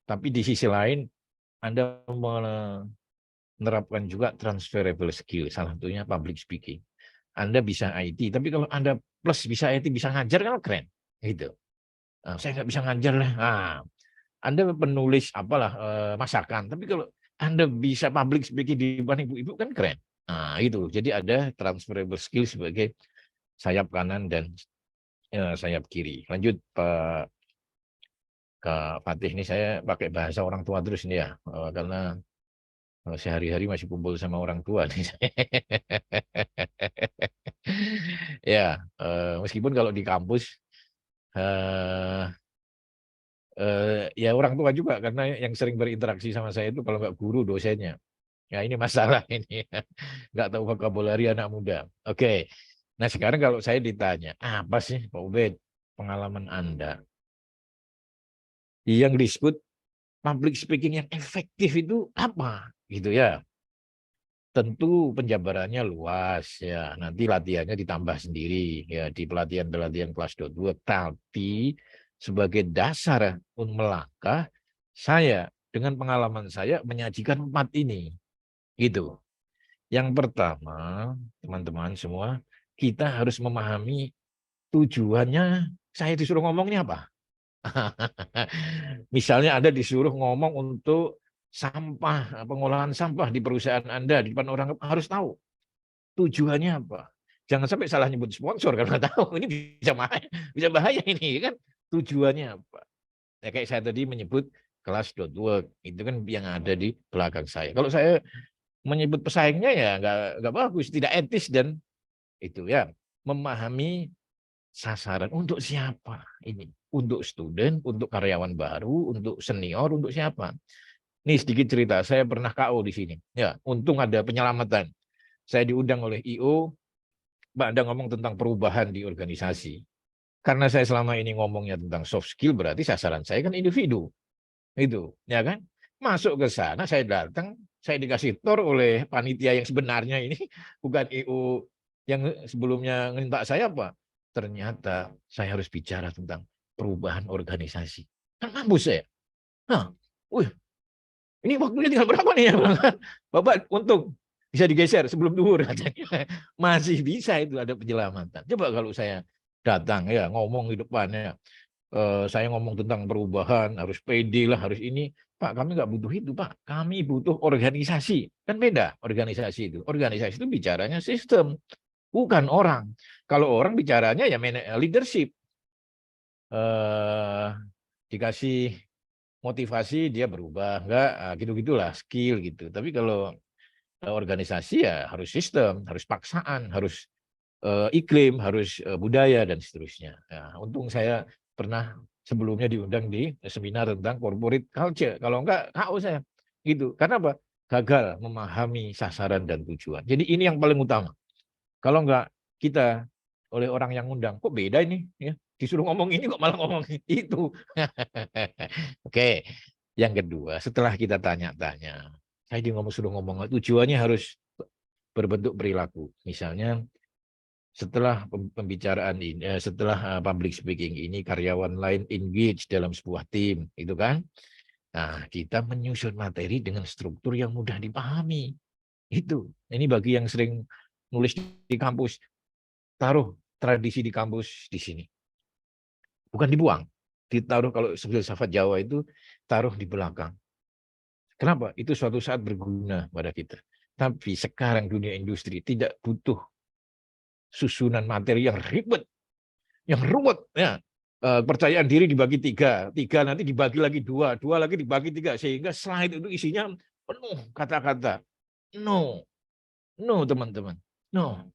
[SPEAKER 2] Tapi di sisi lain Anda menerapkan juga transferable skill, salah satunya public speaking. Anda bisa IT, tapi kalau Anda plus bisa IT, bisa ngajar, kan keren. Gitu. Nah, saya nggak bisa ngajar lah. Nah, Anda penulis apalah masakan, tapi kalau Anda bisa public speaking di depan ibu-ibu kan keren. Nah, itu. Jadi ada transferable skill sebagai sayap kanan dan sayap kiri. Lanjut Kak Fatih, ini saya pakai bahasa orang tua terus nih ya, karena sehari-hari masih kumpul sama orang tua nih. Ya, meskipun kalau di kampus eh, ya orang tua juga, karena yang sering berinteraksi sama saya itu kalau nggak guru, dosennya. Ya ini masalah ini, nggak tahu vocabulary anak muda. Oke, nah sekarang kalau saya ditanya, apa sih Pak Ubed pengalaman Anda yang disebut public speaking yang efektif itu apa? Gitu ya. Tentu penjabarannya luas ya. Nanti latihannya ditambah sendiri ya di pelatihan-pelatihan kelas 22. Tapi sebagai dasar untuk melangkah, saya dengan pengalaman saya menyajikan 4 ini. Gitu. Yang pertama, teman-teman semua, kita harus memahami tujuannya saya disuruh ngomongnya apa. Misalnya Anda disuruh ngomong untuk sampah, pengolahan sampah di perusahaan Anda, di depan orang, harus tahu tujuannya apa. Jangan sampai salah nyebut sponsor karena tahu ini bisa bahaya ini kan. Tujuannya apa? Ya, kayak saya tadi menyebut kelas.work, itu kan yang ada di belakang saya. Kalau saya menyebut pesaingnya ya nggak bagus, tidak etis, dan itu ya memahami sasaran untuk siapa ini, untuk student, untuk karyawan baru, untuk senior, untuk siapa. Ini sedikit cerita, saya pernah KO di sini. Ya, untung ada penyelamatan. Saya diundang oleh IO, Mbak Anda ngomong tentang perubahan di organisasi. Karena saya selama ini ngomongnya tentang soft skill, berarti sasaran saya kan individu. Itu, ya kan? Masuk ke sana, saya datang, saya dikasih tor oleh panitia yang sebenarnya ini, bukan IO yang sebelumnya minta saya apa. Ternyata saya harus bicara tentang perubahan organisasi. Kan mampus saya. Nah, wih, ini waktunya tinggal berapa nih ya, Bapak? Untung bisa digeser sebelum duhur katanya. Masih bisa itu ada penyelamatan. Coba kalau saya datang ya ngomong di depannya, saya ngomong tentang perubahan, harus pede lah, harus ini. Pak, kami nggak butuh itu, Pak. Kami butuh organisasi. Kan beda organisasi itu. Organisasi itu bicaranya sistem, bukan orang. Kalau orang bicaranya ya leadership. Dikasih motivasi dia berubah, enggak, gitu-gitulah, skill gitu. Tapi kalau organisasi ya harus sistem, harus paksaan, harus iklim, harus budaya, dan seterusnya. Nah, untung saya pernah sebelumnya diundang di seminar tentang corporate culture. Kalau enggak, KO saya. Gitu. Karena apa? Gagal memahami sasaran dan tujuan. Jadi ini yang paling utama. Kalau enggak, kita oleh orang yang undang, kok beda ini? Ya, disuruh ngomong ini kok malah ngomong itu. Oke. Yang kedua, setelah kita tanya-tanya, saya suruh ngomong, tujuannya harus berbentuk perilaku. Misalnya, setelah pembicaraan ini, setelah public speaking ini, karyawan lain engage dalam sebuah tim, itu kan? Nah, kita menyusun materi dengan struktur yang mudah dipahami. Itu. Ini bagi yang sering nulis di kampus, taruh tradisi di kampus di sini. Bukan dibuang. Ditaruh, kalau filsafat Jawa itu taruh di belakang. Kenapa? Itu suatu saat berguna pada kita. Tapi sekarang dunia industri tidak butuh susunan materi yang ribet, yang ruwet, ya. Percayaan diri dibagi 3, 3 nanti dibagi lagi 2, 2 lagi dibagi 3, sehingga slide itu isinya penuh kata-kata. No, no teman-teman, no.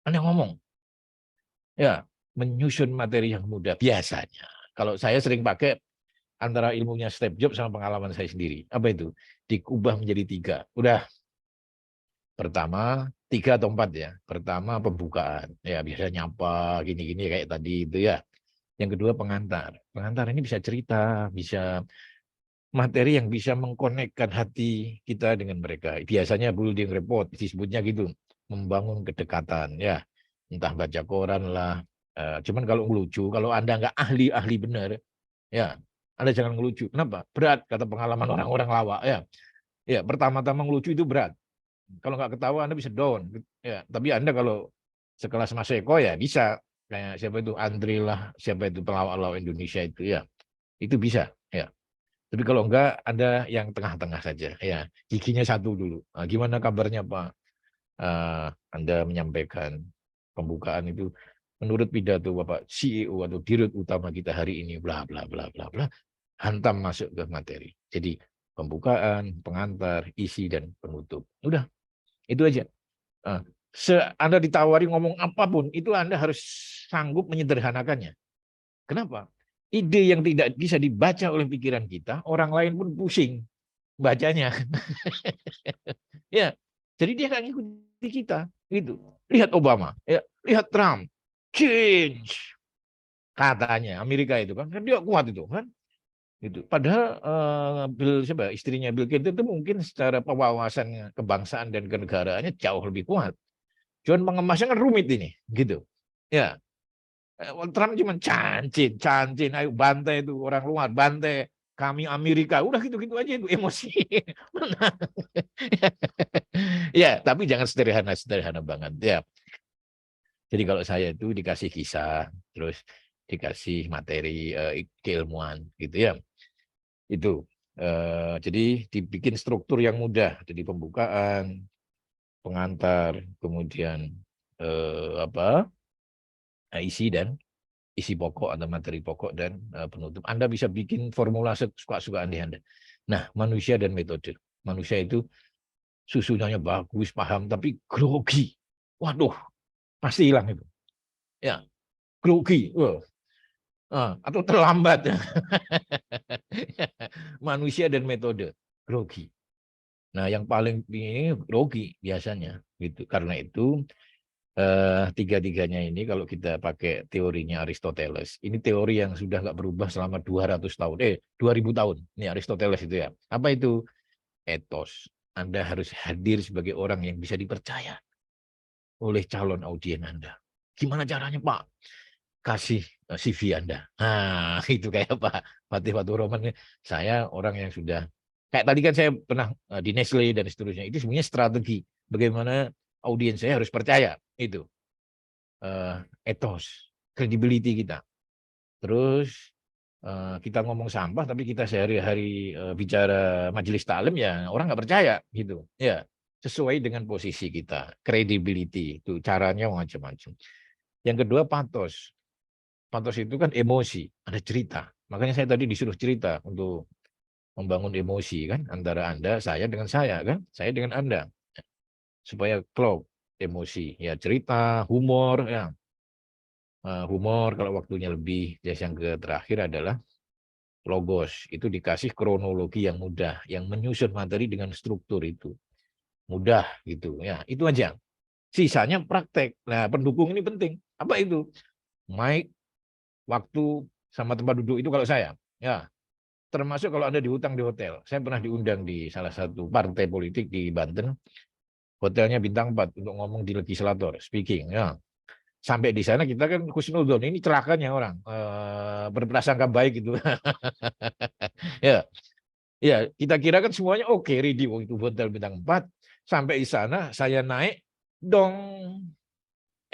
[SPEAKER 2] Anda ngomong, ya, menyusun materi yang mudah biasanya. Kalau saya sering pakai antara ilmunya Steve Jobs sama pengalaman saya sendiri. Apa itu? Diubah menjadi 3. Udah. Pertama, 3 atau 4 ya. Pertama pembukaan. Ya biasa nyapa, gini-gini kayak tadi itu ya. Yang kedua pengantar. Pengantar ini bisa cerita, bisa materi yang bisa mengkonekkan hati kita dengan mereka. Biasanya building report, disebutnya gitu. Membangun kedekatan ya. Entah baca koran lah. Cuman kalau ngelucu, kalau Anda nggak ahli benar, ya Anda jangan ngelucu. Kenapa? Berat, kata pengalaman orang-orang lawak ya. Ya, pertama-tama ngelucu itu berat. Kalau nggak ketawa Anda bisa down. Ya, tapi Anda kalau sekelas Mas Eko ya bisa. Kayak siapa itu, Andri lah, siapa itu pelawak-pelawak Indonesia itu ya. Itu bisa ya. Tapi kalau enggak, Anda yang tengah-tengah saja ya. Giginya satu dulu. Nah, gimana kabarnya Pak? Anda menyampaikan pembukaan itu menurut pidato Bapak CEO atau Dirut Utama kita hari ini, bla bla bla bla bla, hantam masuk ke materi. Jadi pembukaan, pengantar, isi dan penutup. Udah, itu aja. Anda ditawari ngomong apapun, itu Anda harus sanggup menyederhanakannya. Kenapa? Ide yang tidak bisa dibaca oleh pikiran kita, orang lain pun pusing bacanya. Ya, jadi dia nggak ngikuti kita. Gitu. Lihat Obama, ya, lihat Trump, change katanya Amerika itu kan, dia kuat itu kan. Gitu. Padahal istrinya Bill Clinton itu mungkin secara pewawasan kebangsaan dan kenegaraannya jauh lebih kuat. Cuman mengemasnya kan rumit ini, gitu. Ya, Trump cuma cancin, ayo bantai itu orang luar, bantai kami Amerika, udah gitu-gitu aja itu emosi. Ya, tapi jangan sederhana banget. Ya, jadi kalau saya itu dikasih kisah, terus dikasih materi keilmuan, gitu ya. Itu. Jadi dibikin struktur yang mudah, jadi pembukaan, pengantar, kemudian isi pokok atau materi pokok dan penutup. Anda bisa bikin formula suka-suka Anda. Nah, manusia dan metode. Manusia itu susunannya bagus, paham, tapi grogi. Waduh, pasti hilang itu. Ya, grogi. Atau terlambat. Manusia dan metode, grogi. Nah, yang paling ini grogi biasanya gitu. Karena itu tiga-tiganya ini kalau kita pakai teorinya Aristoteles, ini teori yang sudah nggak berubah selama 200 tahun, 2000 tahun. Ini Aristoteles itu ya. Apa itu? Etos. Anda harus hadir sebagai orang yang bisa dipercaya oleh calon audien Anda. Gimana caranya, Pak? Kasih CV Anda. Nah, itu kayak Pak Fatih Fatur Rahman. Saya orang yang sudah, kayak tadi kan saya pernah di Nestle dan seterusnya. Itu sebenarnya strategi. Bagaimana audiens saya harus percaya. Itu. Etos, credibility kita. Terus kita ngomong sampah, tapi kita sehari-hari bicara majelis taklim, ya orang nggak percaya. Gitu. Ya, sesuai dengan posisi kita. Credibility. Itu caranya macam-macam. Yang kedua, patos. Patos itu kan emosi, ada cerita. Makanya saya tadi disuruh cerita untuk membangun emosi kan antara Anda, saya dengan saya kan, saya dengan Anda. Supaya klop emosi, ya cerita, humor ya. Humor kalau waktunya lebih. Yang terakhir adalah logos. Itu dikasih kronologi yang mudah, yang menyusun materi dengan struktur itu. Mudah gitu ya. Itu aja. Sisanya praktek. Nah, pendukung ini penting. Apa itu? Mic, waktu, sama tempat duduk itu kalau saya. Ya, termasuk kalau Anda dihutang di hotel. Saya pernah diundang di salah satu partai politik di Banten. Hotelnya bintang 4 untuk ngomong di legislator, speaking. Ya. Sampai di sana kita kan husnuzon. Ini celakanya orang. Berprasangka baik gitu. Ya, ya, kita kira kan semuanya oke, ready. Itu hotel bintang 4. Sampai di sana saya naik, dong,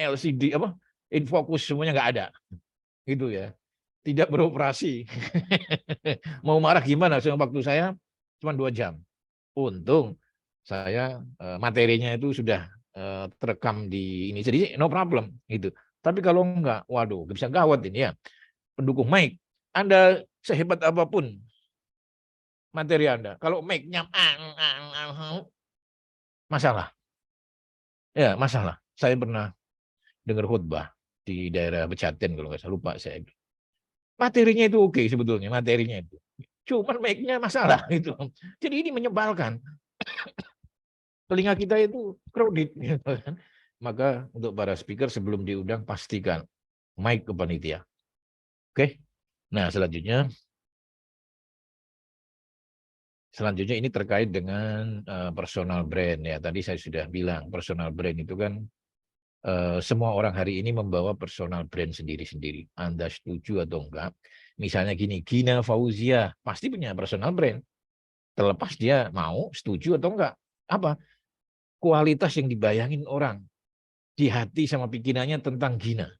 [SPEAKER 2] LCD apa? Infocus semuanya nggak ada. Gitu ya. Tidak beroperasi. Mau marah gimana? Waktu saya cuma 2 jam. Untung saya materinya itu sudah terekam di ini. Jadi no problem gitu. Tapi kalau enggak, waduh, bisa gawat ini ya. Pendukung mic, Anda sehebat apapun materi Anda, kalau mic-nya masalah. Ya, masalah. Saya pernah dengar khutbah di daerah Becaten kalau nggak salah, lupa saya. Materinya itu oke sebetulnya, materinya itu. Cuman mic-nya masalah itu. Jadi ini menyebalkan. Telinga kita itu crowded gitu kan. Maka untuk para speaker sebelum diundang pastikan mic ke panitia. Oke. Nah, selanjutnya ini terkait dengan personal brand ya. Tadi saya sudah bilang personal brand itu kan semua orang hari ini membawa personal brand sendiri-sendiri. Anda setuju atau enggak? Misalnya gini, Gina Fauzia pasti punya personal brand. Terlepas dia mau setuju atau enggak. Apa? Kualitas yang dibayangin orang di hati sama pikirannya tentang Gina.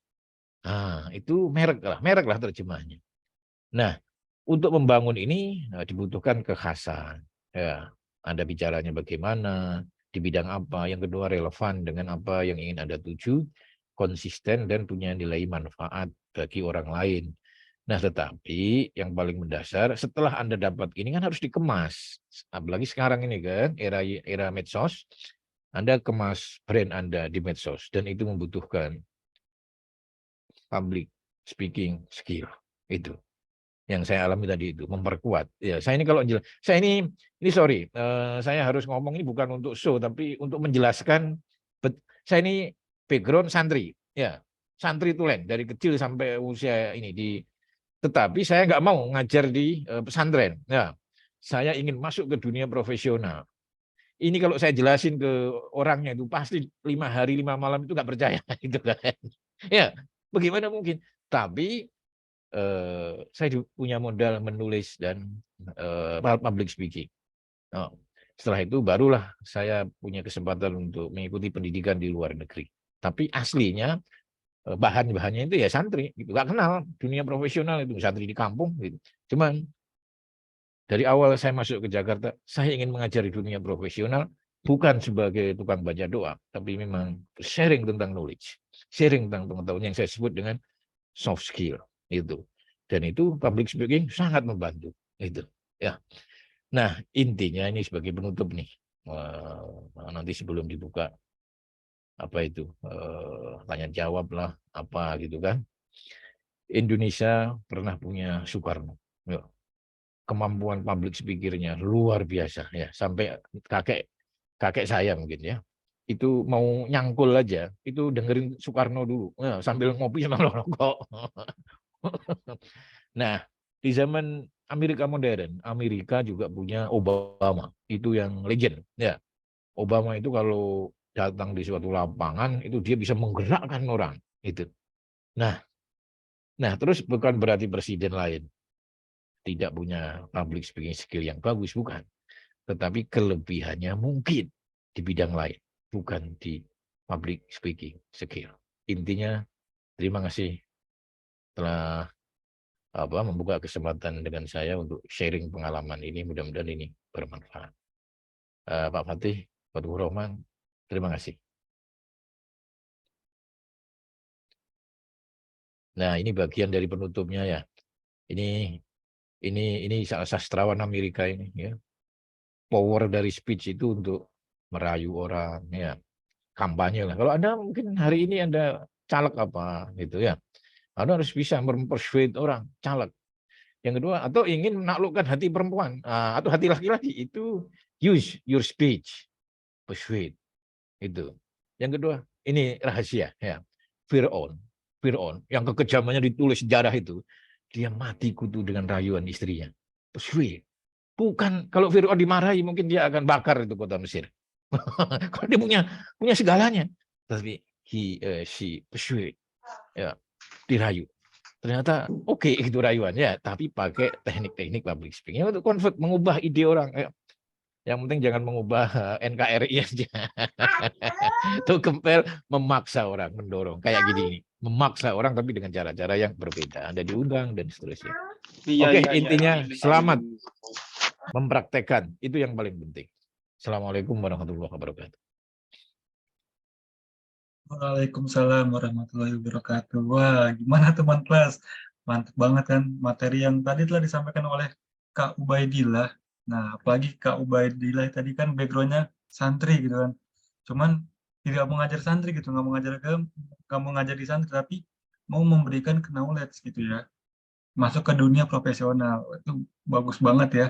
[SPEAKER 2] Nah, itu merek lah terjemahnya. Nah, untuk membangun ini dibutuhkan kekhasan. Ya, Anda bicaranya bagaimana, di bidang apa. Yang kedua relevan dengan apa yang ingin Anda tuju. konsisten dan punya nilai manfaat bagi orang lain. Nah, tetapi yang paling mendasar setelah Anda dapat ini kan harus dikemas. Apalagi sekarang ini kan era medsos, Anda kemas brand Anda di medsos dan itu membutuhkan public speaking skill. Itu yang saya alami tadi itu memperkuat. Ya, saya ini kalau saya ini sorry, saya harus ngomong ini bukan untuk show tapi untuk menjelaskan. Saya ini background santri, ya santri tulen dari kecil sampai usia ini tetapi saya nggak mau ngajar di pesantren. Ya, saya ingin masuk ke dunia profesional. Ini kalau saya jelasin ke orangnya itu pasti 5 hari 5 malam itu nggak percaya, gitu kan? Ya, bagaimana mungkin? Tapi saya punya modal menulis dan public speaking. Oh, setelah itu barulah saya punya kesempatan untuk mengikuti pendidikan di luar negeri. Tapi aslinya bahan-bahannya itu ya santri, gitu. Gak kenal dunia profesional itu santri di kampung, gitu. Cuman dari awal saya masuk ke Jakarta, saya ingin mengajari dunia profesional bukan sebagai tukang baca doa, tapi memang sharing tentang knowledge, sharing tentang pengetahuan yang saya sebut dengan soft skill itu. Dan itu public speaking sangat membantu itu. Ya. Nah, intinya ini sebagai penutup nih. Nanti sebelum dibuka apa itu tanya jawab lah apa gitu kan. Indonesia pernah punya Soekarno. Ya, kemampuan public speakernya luar biasa ya, sampai kakek saya mungkin ya. Itu mau nyangkul aja, itu dengerin Soekarno dulu ya, sambil ngopi sama rokok. Nah, di zaman Amerika modern, Amerika juga punya Obama, itu yang legend ya. Obama itu kalau datang di suatu lapangan itu dia bisa menggerakkan orang itu. Nah, terus bukan berarti presiden lain tidak punya public speaking skill yang bagus, bukan. Tetapi kelebihannya mungkin di bidang lain, bukan di public speaking skill. Intinya, terima kasih telah membuka kesempatan dengan saya untuk sharing pengalaman ini. Mudah-mudahan ini bermanfaat. Pak Fatih, Pak Rahman, terima kasih. Nah, ini bagian dari penutupnya ya. Ini sastrawan Amerika ini ya. Power dari speech itu untuk merayu orang ya, kampanye lah. Kalau Anda mungkin hari ini Anda caleg apa gitu ya. Anda harus bisa mempersuade orang caleg. Yang kedua, atau ingin menaklukkan hati perempuan atau hati laki-laki, itu use your speech, persuade itu. Yang kedua, ini rahasia ya, Fir'aun, yang kekejamannya ditulis sejarah itu, dia mati kutu dengan rayuan istrinya, persuade. Bukan kalau Fir'aun dimarahi mungkin dia akan bakar itu kota Mesir. Kalau dia punya segalanya, tapi she persuade ya, dirayu. Ternyata oke itu rayuan ya, tapi pakai teknik-teknik public speaking untuk convert, mengubah ide orang. Yang penting jangan mengubah NKRI aja. Itu compel, memaksa orang, mendorong kayak gini, memaksa orang tapi dengan cara-cara yang berbeda. Anda diundang dan seterusnya. Oke, intinya selamat mempraktekkan, itu yang paling penting. Assalamualaikum warahmatullahi wabarakatuh.
[SPEAKER 1] Waalaikumsalam warahmatullahi wabarakatuh. Wah, gimana teman kelas? Mantap banget kan materi yang tadi telah disampaikan oleh Kak Ubaidillah. Nah, apalagi Kak Ubaidillah tadi kan backgroundnya santri gitu kan. Cuman tidak mengajar santri gitu, nggak mau ngajar di santri, tapi mau memberikan knowledge gitu ya. Masuk ke dunia profesional. Itu bagus banget ya,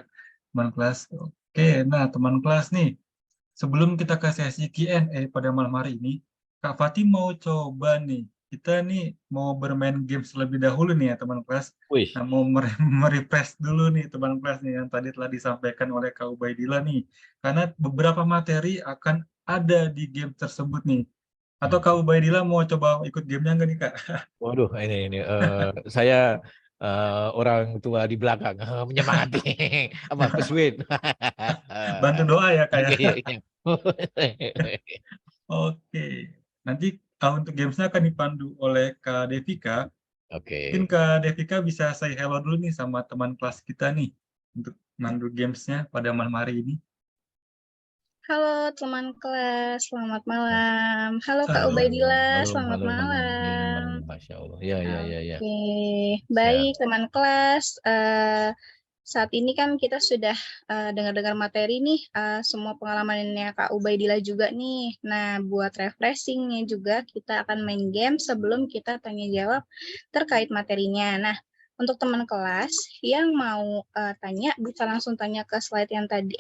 [SPEAKER 1] teman kelas. Oke, nah teman kelas nih, sebelum kita ke sesi Q&A pada malam hari ini, Kak Fatih mau coba nih, kita nih mau bermain games terlebih dahulu nih ya teman kelas.
[SPEAKER 2] Wih,
[SPEAKER 1] Nah, mau merefresh dulu nih teman kelas nih yang tadi telah disampaikan oleh Kak Ubaidillah nih. Karena beberapa materi akan ada di game tersebut nih. Atau Kak Ubaidillah mau coba ikut gamenya nggak nih Kak?
[SPEAKER 2] waduh ini saya orang tua di belakang menyemangati apa persuade.
[SPEAKER 1] Bantu doa ya Kak ya.
[SPEAKER 2] Oke, iya, iya.
[SPEAKER 1] Oke, nanti untuk gamesnya akan dipandu oleh Kak Devika. Mungkin
[SPEAKER 2] Oke.
[SPEAKER 1] Kak Devika bisa say hello dulu nih sama teman kelas kita nih untuk mandu gamesnya pada malam hari ini.
[SPEAKER 3] Halo teman kelas, selamat malam. Halo Kak
[SPEAKER 1] Halo.
[SPEAKER 3] Ubaidillah,
[SPEAKER 2] Halo,
[SPEAKER 3] selamat
[SPEAKER 2] halo, halo. Ya,
[SPEAKER 3] malam.
[SPEAKER 2] Masya Allah. Ya, ya, ya, ya.
[SPEAKER 3] Oke,
[SPEAKER 2] Siap.
[SPEAKER 3] baik teman kelas. Saat ini kan kita sudah dengar-dengar materi nih, semua pengalamannya Kak Ubaidillah juga nih. Nah, buat refreshingnya juga kita akan main game sebelum kita tanya jawab terkait materinya. Nah, untuk teman kelas yang mau tanya bisa langsung tanya ke slide yang tadi,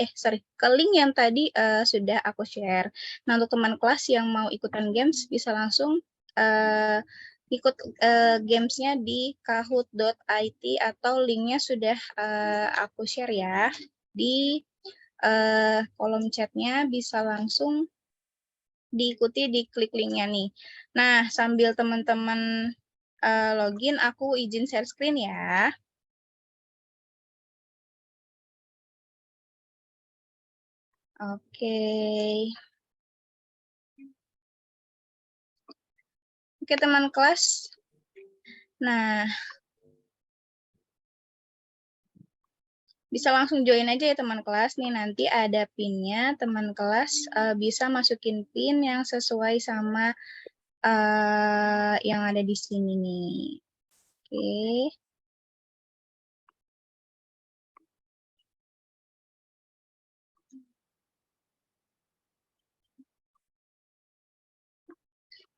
[SPEAKER 3] ke link yang tadi sudah aku share. Nah, untuk teman kelas yang mau ikutan games bisa langsung ikut gamesnya di kahoot.it atau linknya sudah aku share ya di kolom chatnya, bisa langsung diikuti, diklik linknya nih. Nah, sambil teman-teman login, aku izin share screen ya. Oke. Oke, teman kelas. Nah, bisa langsung join aja ya teman kelas. Nih nanti ada pinnya, teman kelas bisa masukin pin yang sesuai sama yang ada di sini nih. Oke.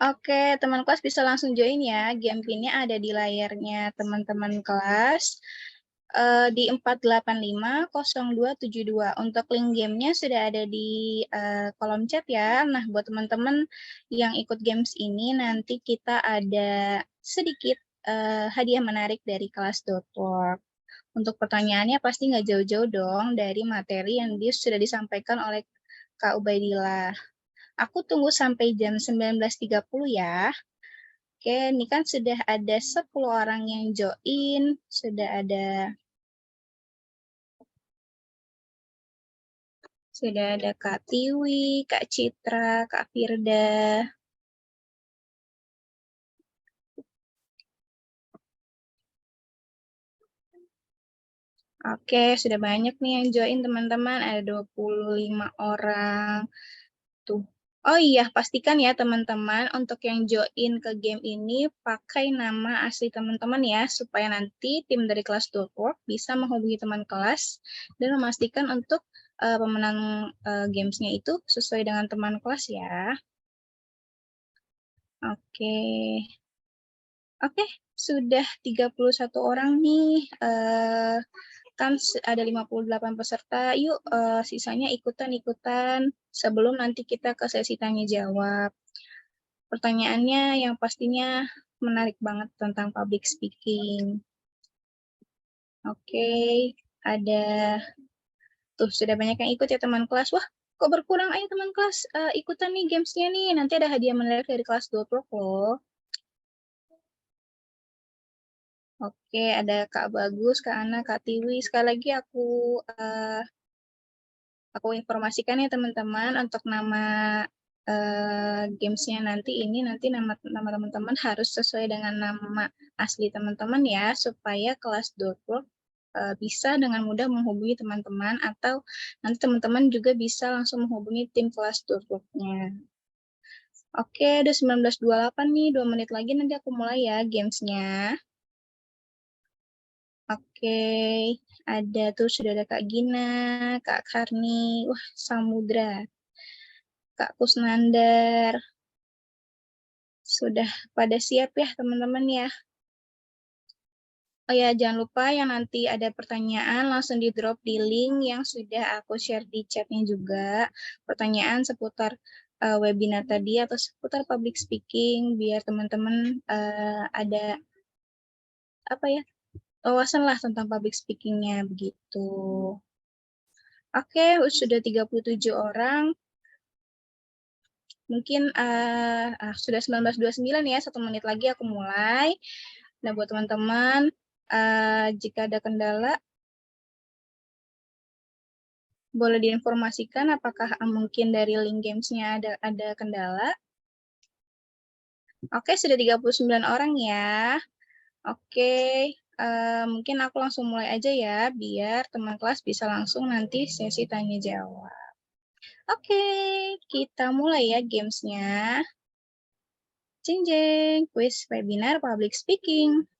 [SPEAKER 3] Oke, teman kelas bisa langsung join ya. Game pinnya ada di layarnya teman-teman kelas di 4850272. Untuk link gamenya sudah ada di kolom chat ya. Nah, buat teman-teman yang ikut games ini nanti kita ada sedikit hadiah menarik dari kelas.work. Untuk pertanyaannya pasti nggak jauh-jauh dong dari materi yang sudah disampaikan oleh Kak Ubaidillah. Aku tunggu sampai jam 19.30 ya. Oke, ini kan sudah ada 10 orang yang join, sudah ada Kak Tiwi, Kak Citra, Kak Firda. Oke, sudah banyak nih yang join teman-teman, ada 25 orang. Tuh. Oh iya, pastikan ya teman-teman untuk yang join ke game ini pakai nama asli teman-teman ya, supaya nanti tim dari kelas.work bisa menghubungi teman kelas dan memastikan untuk pemenang gamesnya itu sesuai dengan teman kelas ya. Oke. Oke, sudah 31 orang nih. Kan ada 58 peserta. Yuk, sisanya ikutan-ikutan sebelum nanti kita ke sesi tanya jawab. Pertanyaannya yang pastinya menarik banget tentang public speaking. Oke, ada tuh sudah banyak yang ikut ya teman kelas. Wah, kok berkurang? Ayo teman kelas ikutan nih gamesnya nih. Nanti ada hadiah menarik dari kelas 20 loh. Oke, ada Kak Bagus, Kak Ana, Kak Tiwi. Sekali lagi aku informasikan ya teman-teman untuk nama gamesnya nanti nama teman-teman harus sesuai dengan nama asli teman-teman ya, supaya kelas .work bisa dengan mudah menghubungi teman-teman, atau nanti teman-teman juga bisa langsung menghubungi tim kelas .work-nya. Oke, udah 19.28 nih, 2 menit lagi nanti aku mulai ya gamesnya. Oke, ada tuh sudah ada Kak Gina, Kak Karni, wah Samudra, Kak Kusnandar. Sudah pada siap ya teman-teman ya. Oh ya, jangan lupa yang nanti ada pertanyaan langsung di drop di link yang sudah aku share di chatnya juga. Pertanyaan seputar webinar tadi atau seputar public speaking, biar teman-teman ada apa ya, wawasan lah tentang public speaking-nya begitu. Oke, sudah 37 orang. Mungkin sudah 19.29 ya, 1 menit lagi aku mulai. Nah, buat teman-teman, jika ada kendala, boleh diinformasikan apakah mungkin dari link gamesnya ada kendala. Oke, sudah 39 orang ya. Oke, mungkin aku langsung mulai aja ya, biar teman kelas bisa langsung nanti sesi tanya jawab. Oke, kita mulai ya gamesnya. Jeng jeng, quiz webinar public speaking.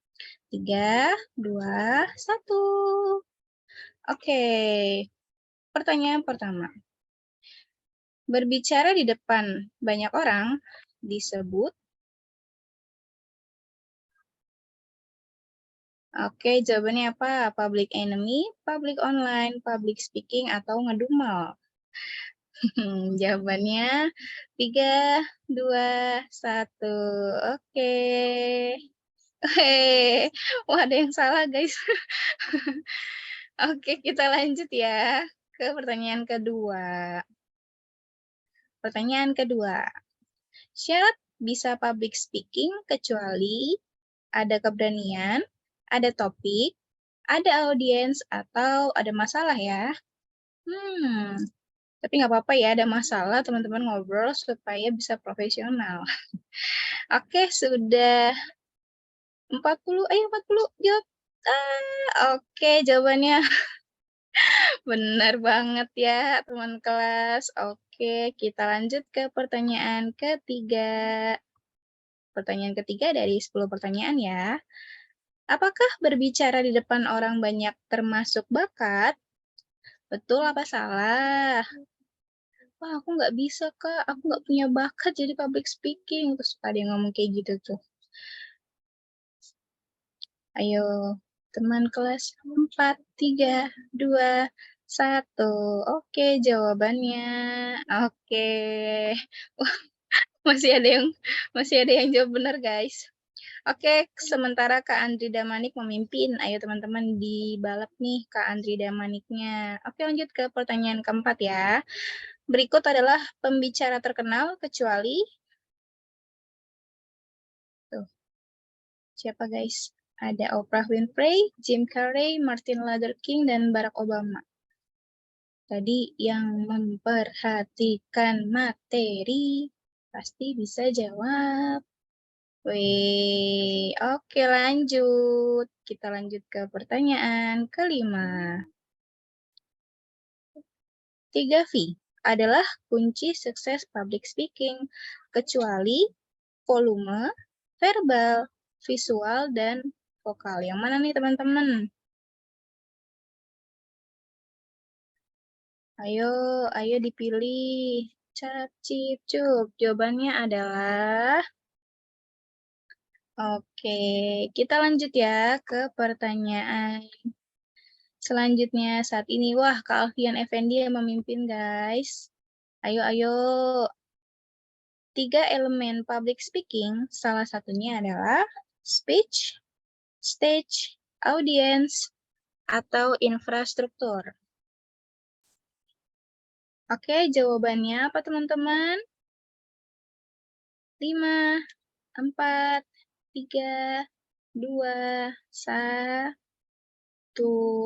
[SPEAKER 3] 3, 2, 1. Oke, pertanyaan pertama. Berbicara di depan banyak orang disebut. Oke, jawabannya apa? Public enemy, public online, public speaking, atau ngedumel? Jawabannya 3, 2, 1. Oke. Wah, ada yang salah, guys. Oke, kita lanjut ya ke pertanyaan kedua. Pertanyaan kedua. Syarat bisa public speaking kecuali ada keberanian, ada topik, ada audiens, atau ada masalah ya. Tapi nggak apa-apa ya, ada masalah teman-teman ngobrol supaya bisa profesional. Oke, sudah 40, ayo 40, jawab. Oke, jawabannya benar banget ya, teman kelas. Oke, kita lanjut ke pertanyaan ketiga. Pertanyaan ketiga dari 10 pertanyaan ya. Apakah berbicara di depan orang banyak termasuk bakat? Betul apa salah? Wah, aku nggak bisa, Kak. Aku nggak punya bakat jadi public speaking. Terus ada yang ngomong kayak gitu tuh. Ayo, teman kelas 4, 3, 2, 1. Oke, jawabannya. Oke. Wah, masih ada yang jawab benar, guys. Oke, sementara Kak Andri Damanik memimpin. Ayo teman-teman dibalap nih Kak Andri Damaniknya. Oke, lanjut ke pertanyaan keempat ya. Berikut adalah pembicara terkenal kecuali tuh. Siapa guys? Ada Oprah Winfrey, Jim Carrey, Martin Luther King, dan Barack Obama. Tadi yang memperhatikan materi pasti bisa jawab. Wih, oke lanjut. Kita lanjut ke pertanyaan kelima. 3V adalah kunci sukses public speaking, kecuali volume, verbal, visual, dan vokal. Yang mana nih teman-teman? Ayo dipilih. Cap, cip, cup. Jawabannya adalah oke, kita lanjut ya ke pertanyaan selanjutnya saat ini. Wah, Kak Alfian Effendi yang memimpin, guys. Ayo. 3 elemen public speaking, salah satunya adalah speech, stage, audience, atau infrastruktur. Oke, jawabannya apa teman-teman? 5, 4, 3, 2, 1.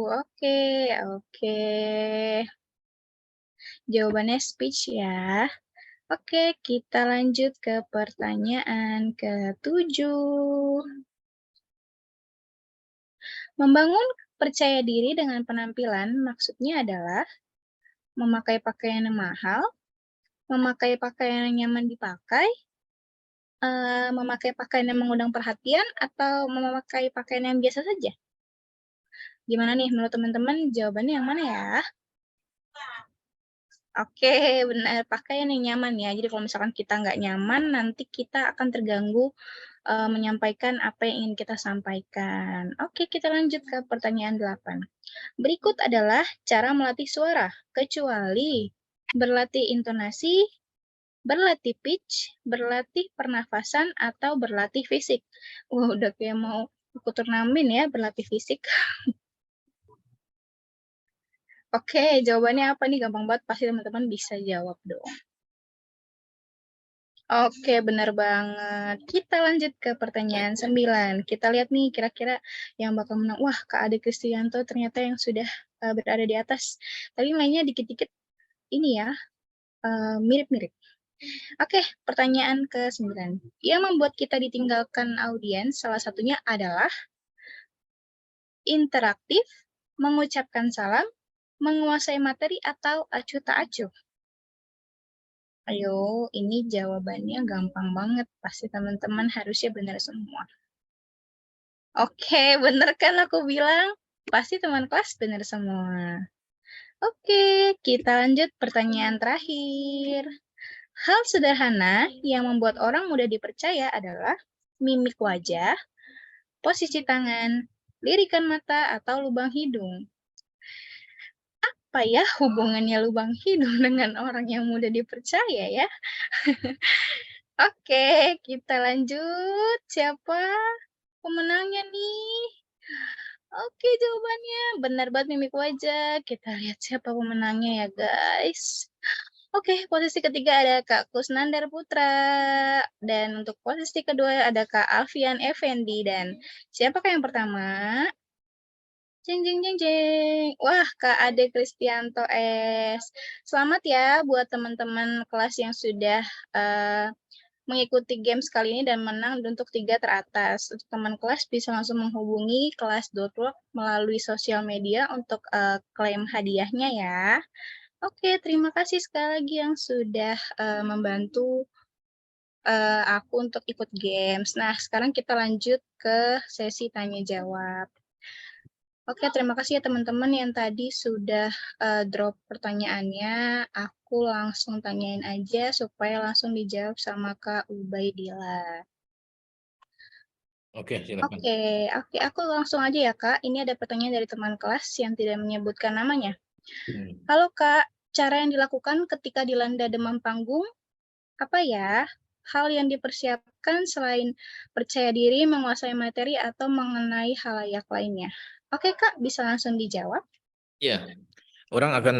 [SPEAKER 3] Oke. Jawabannya speech ya. Oke, kita lanjut ke pertanyaan ke-7. Membangun percaya diri dengan penampilan maksudnya adalah memakai pakaian yang mahal, memakai pakaian yang nyaman dipakai, memakai pakaian yang mengundang perhatian, atau memakai pakaian yang biasa saja? Gimana nih menurut teman-teman, jawabannya yang mana ya? Oke, benar, pakaian yang nyaman ya. Jadi kalau misalkan kita nggak nyaman, nanti kita akan terganggu menyampaikan apa yang ingin kita sampaikan. Oke, kita lanjut ke pertanyaan 8. Berikut adalah cara melatih suara, kecuali berlatih intonasi, berlatih pitch, berlatih pernafasan, atau berlatih fisik. Wah, udah kayak mau ikut turnamen ya, berlatih fisik. Oke, jawabannya apa nih? Gampang banget, pasti teman-teman bisa jawab dong. Oke, benar banget. Kita lanjut ke pertanyaan 9. Kita lihat nih, kira-kira yang bakal menang. Wah, Kak Ade Kristianto ternyata yang sudah berada di atas. Tapi mainnya dikit-dikit ini ya, mirip-mirip. Oke, pertanyaan ke-9. Yang membuat kita ditinggalkan audiens, salah satunya adalah interaktif, mengucapkan salam, menguasai materi, atau acuh tak acuh. Ayo, ini jawabannya gampang banget. Pasti teman-teman harusnya benar semua. Oke, bener kan aku bilang? Pasti teman kelas benar semua. Oke, kita lanjut pertanyaan terakhir. Hal sederhana yang membuat orang mudah dipercaya adalah mimik wajah, posisi tangan, lirikan mata, atau lubang hidung. Apa ya hubungannya lubang hidung dengan orang yang mudah dipercaya ya? Oke, kita lanjut. Siapa pemenangnya nih? Oke, jawabannya benar banget mimik wajah. Kita lihat siapa pemenangnya ya, guys. Oke, posisi ketiga ada Kak Kusnandar Putra. Dan untuk posisi kedua ada Kak Alfian Effendi. Dan siapakah yang pertama? Jeng, jeng, jeng, jeng. Wah, Kak Ade Kristianto S. Selamat ya buat teman-teman kelas yang sudah mengikuti games kali ini dan menang untuk 3 teratas. Untuk teman kelas bisa langsung menghubungi kelas.work melalui sosial media untuk klaim hadiahnya ya. Oke, terima kasih sekali lagi yang sudah membantu aku untuk ikut games. Nah, sekarang kita lanjut ke sesi tanya jawab. Oke, terima kasih ya teman-teman yang tadi sudah drop pertanyaannya. Aku langsung tanyain aja supaya langsung dijawab sama Kak Ubaidillah.
[SPEAKER 2] Oke, silakan.
[SPEAKER 3] Oke, aku langsung aja ya Kak. Ini ada pertanyaan dari teman kelas yang tidak menyebutkan namanya. Halo Kak, cara yang dilakukan ketika dilanda demam panggung apa ya? Hal yang dipersiapkan selain percaya diri, menguasai materi, atau mengenai halayak lainnya. Oke Kak, bisa langsung dijawab?
[SPEAKER 2] Ya, orang akan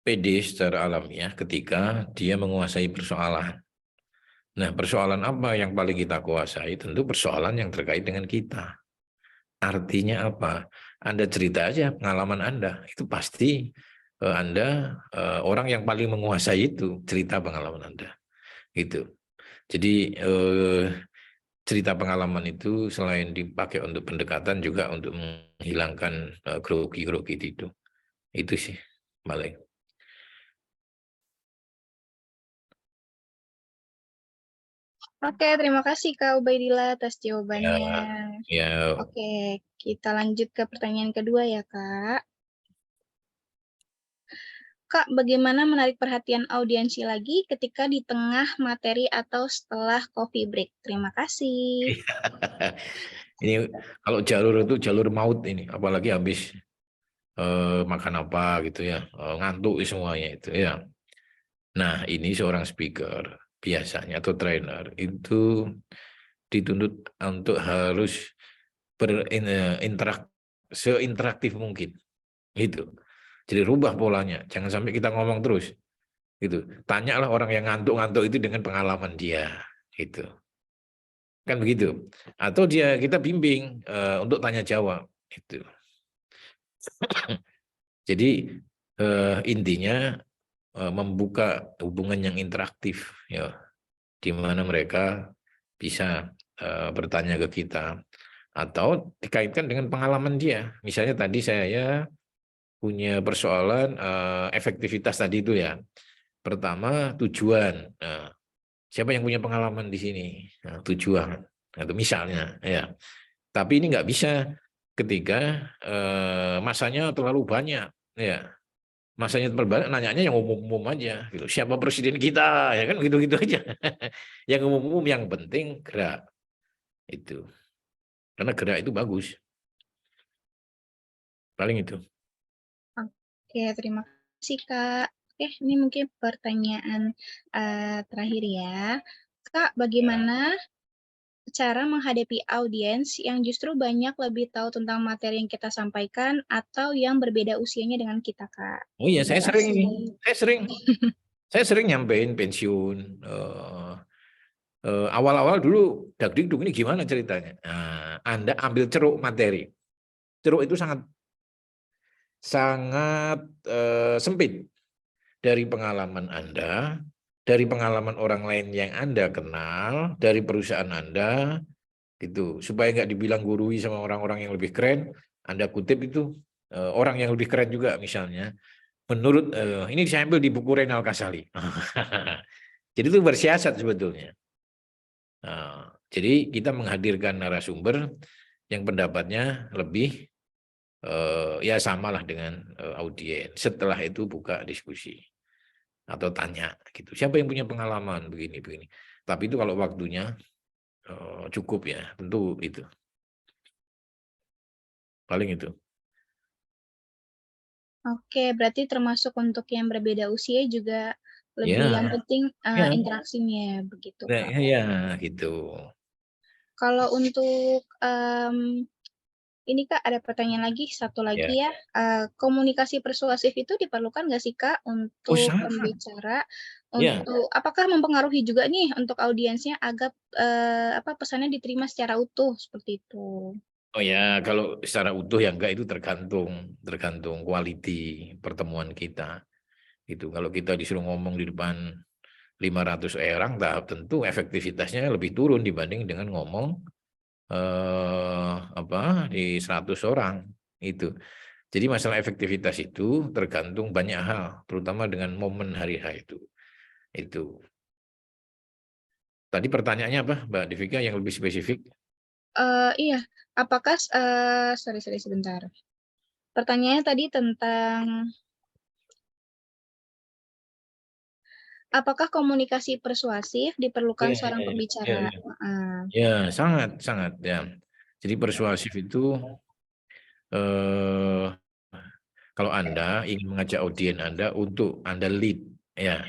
[SPEAKER 2] pede secara alamiah ketika dia menguasai persoalan. Nah, persoalan apa yang paling kita kuasai? Tentu persoalan yang terkait dengan kita. Artinya apa? Anda cerita aja pengalaman Anda. Itu pasti Anda orang yang paling menguasai itu cerita pengalaman Anda. Gitu. Jadi cerita pengalaman itu selain dipakai untuk pendekatan juga untuk menghilangkan grogi-grogi itu. Itu sih paling.
[SPEAKER 3] Oke, terima kasih Kak Ubaidillah atas jawabannya.
[SPEAKER 2] Ya,
[SPEAKER 3] Oke, kita lanjut ke pertanyaan kedua ya Kak. Kak, bagaimana menarik perhatian audiensi lagi ketika di tengah materi atau setelah coffee break? Terima kasih.
[SPEAKER 2] ini kalau jalur itu jalur maut ini, apalagi habis makan apa gitu ya, ngantuk semuanya itu ya. Nah, ini seorang speaker biasanya atau trainer itu dituntut untuk harus seinteraktif mungkin gitu. Jadi rubah polanya, jangan sampai kita ngomong terus gitu. Tanyalah orang yang ngantuk-ngantuk itu dengan pengalaman dia gitu. Kan begitu. Atau kita bimbing untuk tanya jawab gitu. Jadi intinya membuka hubungan yang interaktif ya, di mana mereka bisa bertanya ke kita atau dikaitkan dengan pengalaman dia. Misalnya tadi saya punya persoalan efektivitas tadi itu ya. Pertama tujuan. Nah, siapa yang punya pengalaman di sini? Nah, tujuan. Atau misalnya ya. Tapi ini nggak bisa ketika masanya terlalu banyak ya. Masanya terlalu banyak, nanyanya yang umum-umum aja gitu. Siapa presiden kita ya kan gitu-gitu aja. Yang umum-umum, yang penting gerak itu. Karena gerak itu bagus. Paling itu.
[SPEAKER 3] Oke, terima kasih Kak. Oke, ini mungkin pertanyaan terakhir ya. Kak, bagaimana cara menghadapi audiens yang justru banyak lebih tahu tentang materi yang kita sampaikan atau yang berbeda usianya dengan kita, Kak?
[SPEAKER 2] Oh iya,
[SPEAKER 3] Terima
[SPEAKER 2] saya sering ini.
[SPEAKER 3] kasih.
[SPEAKER 2] Saya sering nyampein pensiun. Awal-awal dulu dagdikduk ini gimana ceritanya? Nah, Anda ambil ceruk materi. Ceruk itu sangat sempit dari pengalaman Anda, dari pengalaman orang lain yang Anda kenal, dari perusahaan Anda, gitu. Supaya nggak dibilang gurui sama orang-orang yang lebih keren, Anda kutip itu orang yang lebih keren juga misalnya. menurut ini saya ambil di buku Renal Kasali. Jadi itu bersiasat sebetulnya. Nah, jadi kita menghadirkan narasumber yang pendapatnya lebih ya samalah dengan audiens. Setelah itu buka diskusi atau tanya gitu. Siapa yang punya pengalaman begini. Tapi itu kalau waktunya cukup ya, tentu itu. Paling itu.
[SPEAKER 3] Oke, berarti termasuk untuk yang berbeda usia juga lebih yang
[SPEAKER 2] Ya,
[SPEAKER 3] penting
[SPEAKER 2] ya,
[SPEAKER 3] interaksinya begitu, Kak.
[SPEAKER 2] ya, gitu.
[SPEAKER 3] Kalau untuk ini Kak ada pertanyaan lagi, satu
[SPEAKER 2] Ya.
[SPEAKER 3] lagi ya. Komunikasi persuasif itu diperlukan nggak sih Kak
[SPEAKER 2] Oh,
[SPEAKER 3] untuk
[SPEAKER 2] sangat.
[SPEAKER 3] pembicara?
[SPEAKER 2] Ya.
[SPEAKER 3] Untuk apakah mempengaruhi juga nih untuk audiensnya agar pesannya diterima secara utuh seperti itu?
[SPEAKER 2] Oh ya, kalau secara utuh ya enggak, itu tergantung quality pertemuan kita. Gitu. Kalau kita disuruh ngomong di depan 500 orang, tahap tentu efektivitasnya lebih turun dibanding dengan ngomong di 100 orang itu. Jadi masalah efektivitas itu tergantung banyak hal, terutama dengan momen hari H itu. Itu. Tadi pertanyaannya apa, Mbak Devika, yang lebih spesifik?
[SPEAKER 3] Iya, apakah sorry sebentar. Pertanyaannya tadi tentang apakah komunikasi persuasif diperlukan seorang pembicara?
[SPEAKER 2] Ya, sangat ya. Jadi persuasif itu kalau Anda ingin mengajak audiens Anda untuk Anda lead, ya.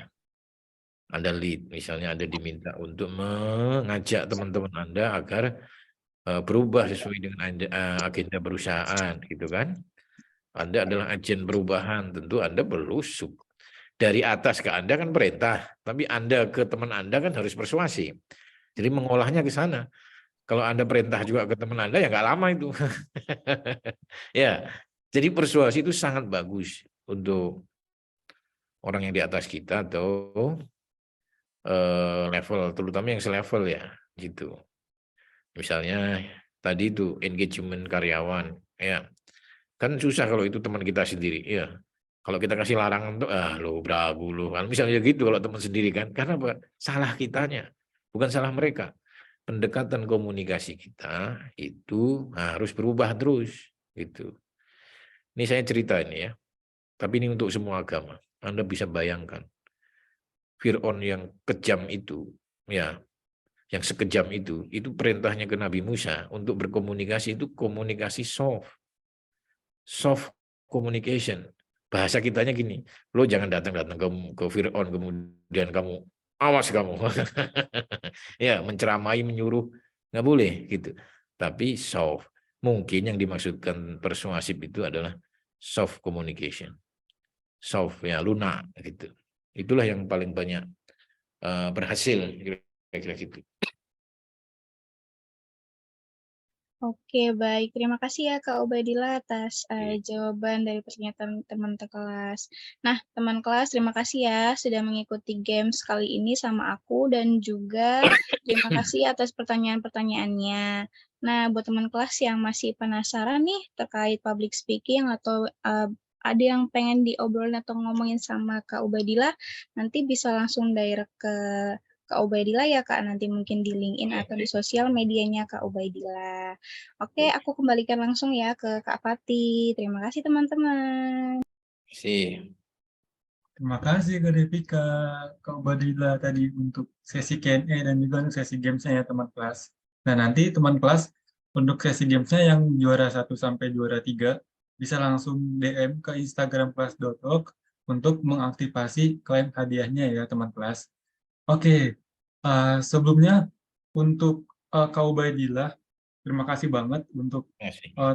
[SPEAKER 2] Anda lead, misalnya Anda diminta untuk mengajak teman-teman Anda agar berubah sesuai dengan agenda perusahaan, gitu kan? Anda adalah agen perubahan, tentu Anda perlu dari atas ke Anda kan perintah, tapi Anda ke teman Anda kan harus persuasi. Jadi mengolahnya ke sana. Kalau Anda perintah juga ke teman Anda ya nggak lama itu. Ya, jadi persuasi itu sangat bagus untuk orang yang di atas kita atau level, terutama yang selevel ya, gitu. Misalnya tadi itu engagement karyawan, ya kan susah kalau itu teman kita sendiri, ya. Kalau kita kasih larangan tuh, lo beragu lo, kan misalnya gitu kalau teman sendiri kan, karena apa? Salah kitanya, bukan salah mereka. Pendekatan komunikasi kita itu harus berubah terus, gitu. Ini saya cerita ini ya, tapi ini untuk semua agama. Anda bisa bayangkan, Fir'aun yang kejam itu, ya, yang sekejam itu perintahnya ke Nabi Musa untuk berkomunikasi itu komunikasi soft communication. Bahasa kitanya gini, lo jangan datang-datang ke Fir'aun kemudian kamu awas kamu. Ya, menceramai, menyuruh, nggak boleh gitu. Tapi soft. Mungkin yang dimaksudkan persuasif itu adalah soft communication. Soft, ya, lunak gitu. Itulah yang paling banyak berhasil kira-kira gitu.
[SPEAKER 3] Oke, baik. Terima kasih ya Kak Ubadillah atas jawaban dari pertanyaan teman kelas. Nah, teman kelas, terima kasih ya sudah mengikuti games kali ini sama aku dan juga terima kasih atas pertanyaan-pertanyaannya. Nah, buat teman kelas yang masih penasaran nih terkait public speaking atau ada yang pengen diobrolin atau ngomongin sama Kak Ubadillah, nanti bisa langsung direct ke Kak Ubaidillah ya Kak, nanti mungkin di LinkedIn atau di sosial medianya Kak Ubaidillah. Oke, aku kembalikan langsung ya ke Kak Fatih. Terima kasih teman-teman.
[SPEAKER 1] Terima kasih Kak Devika, Kak Ubadillah tadi untuk sesi Q&A dan juga untuk sesi gamesnya ya teman kelas. Nah nanti teman kelas untuk sesi gamesnya yang juara 1 sampai juara 3 bisa langsung DM ke Instagram kelas.org untuk mengaktifasi klaim hadiahnya ya teman kelas. Oke, sebelumnya untuk Kak Ubaidillah, terima kasih banget untuk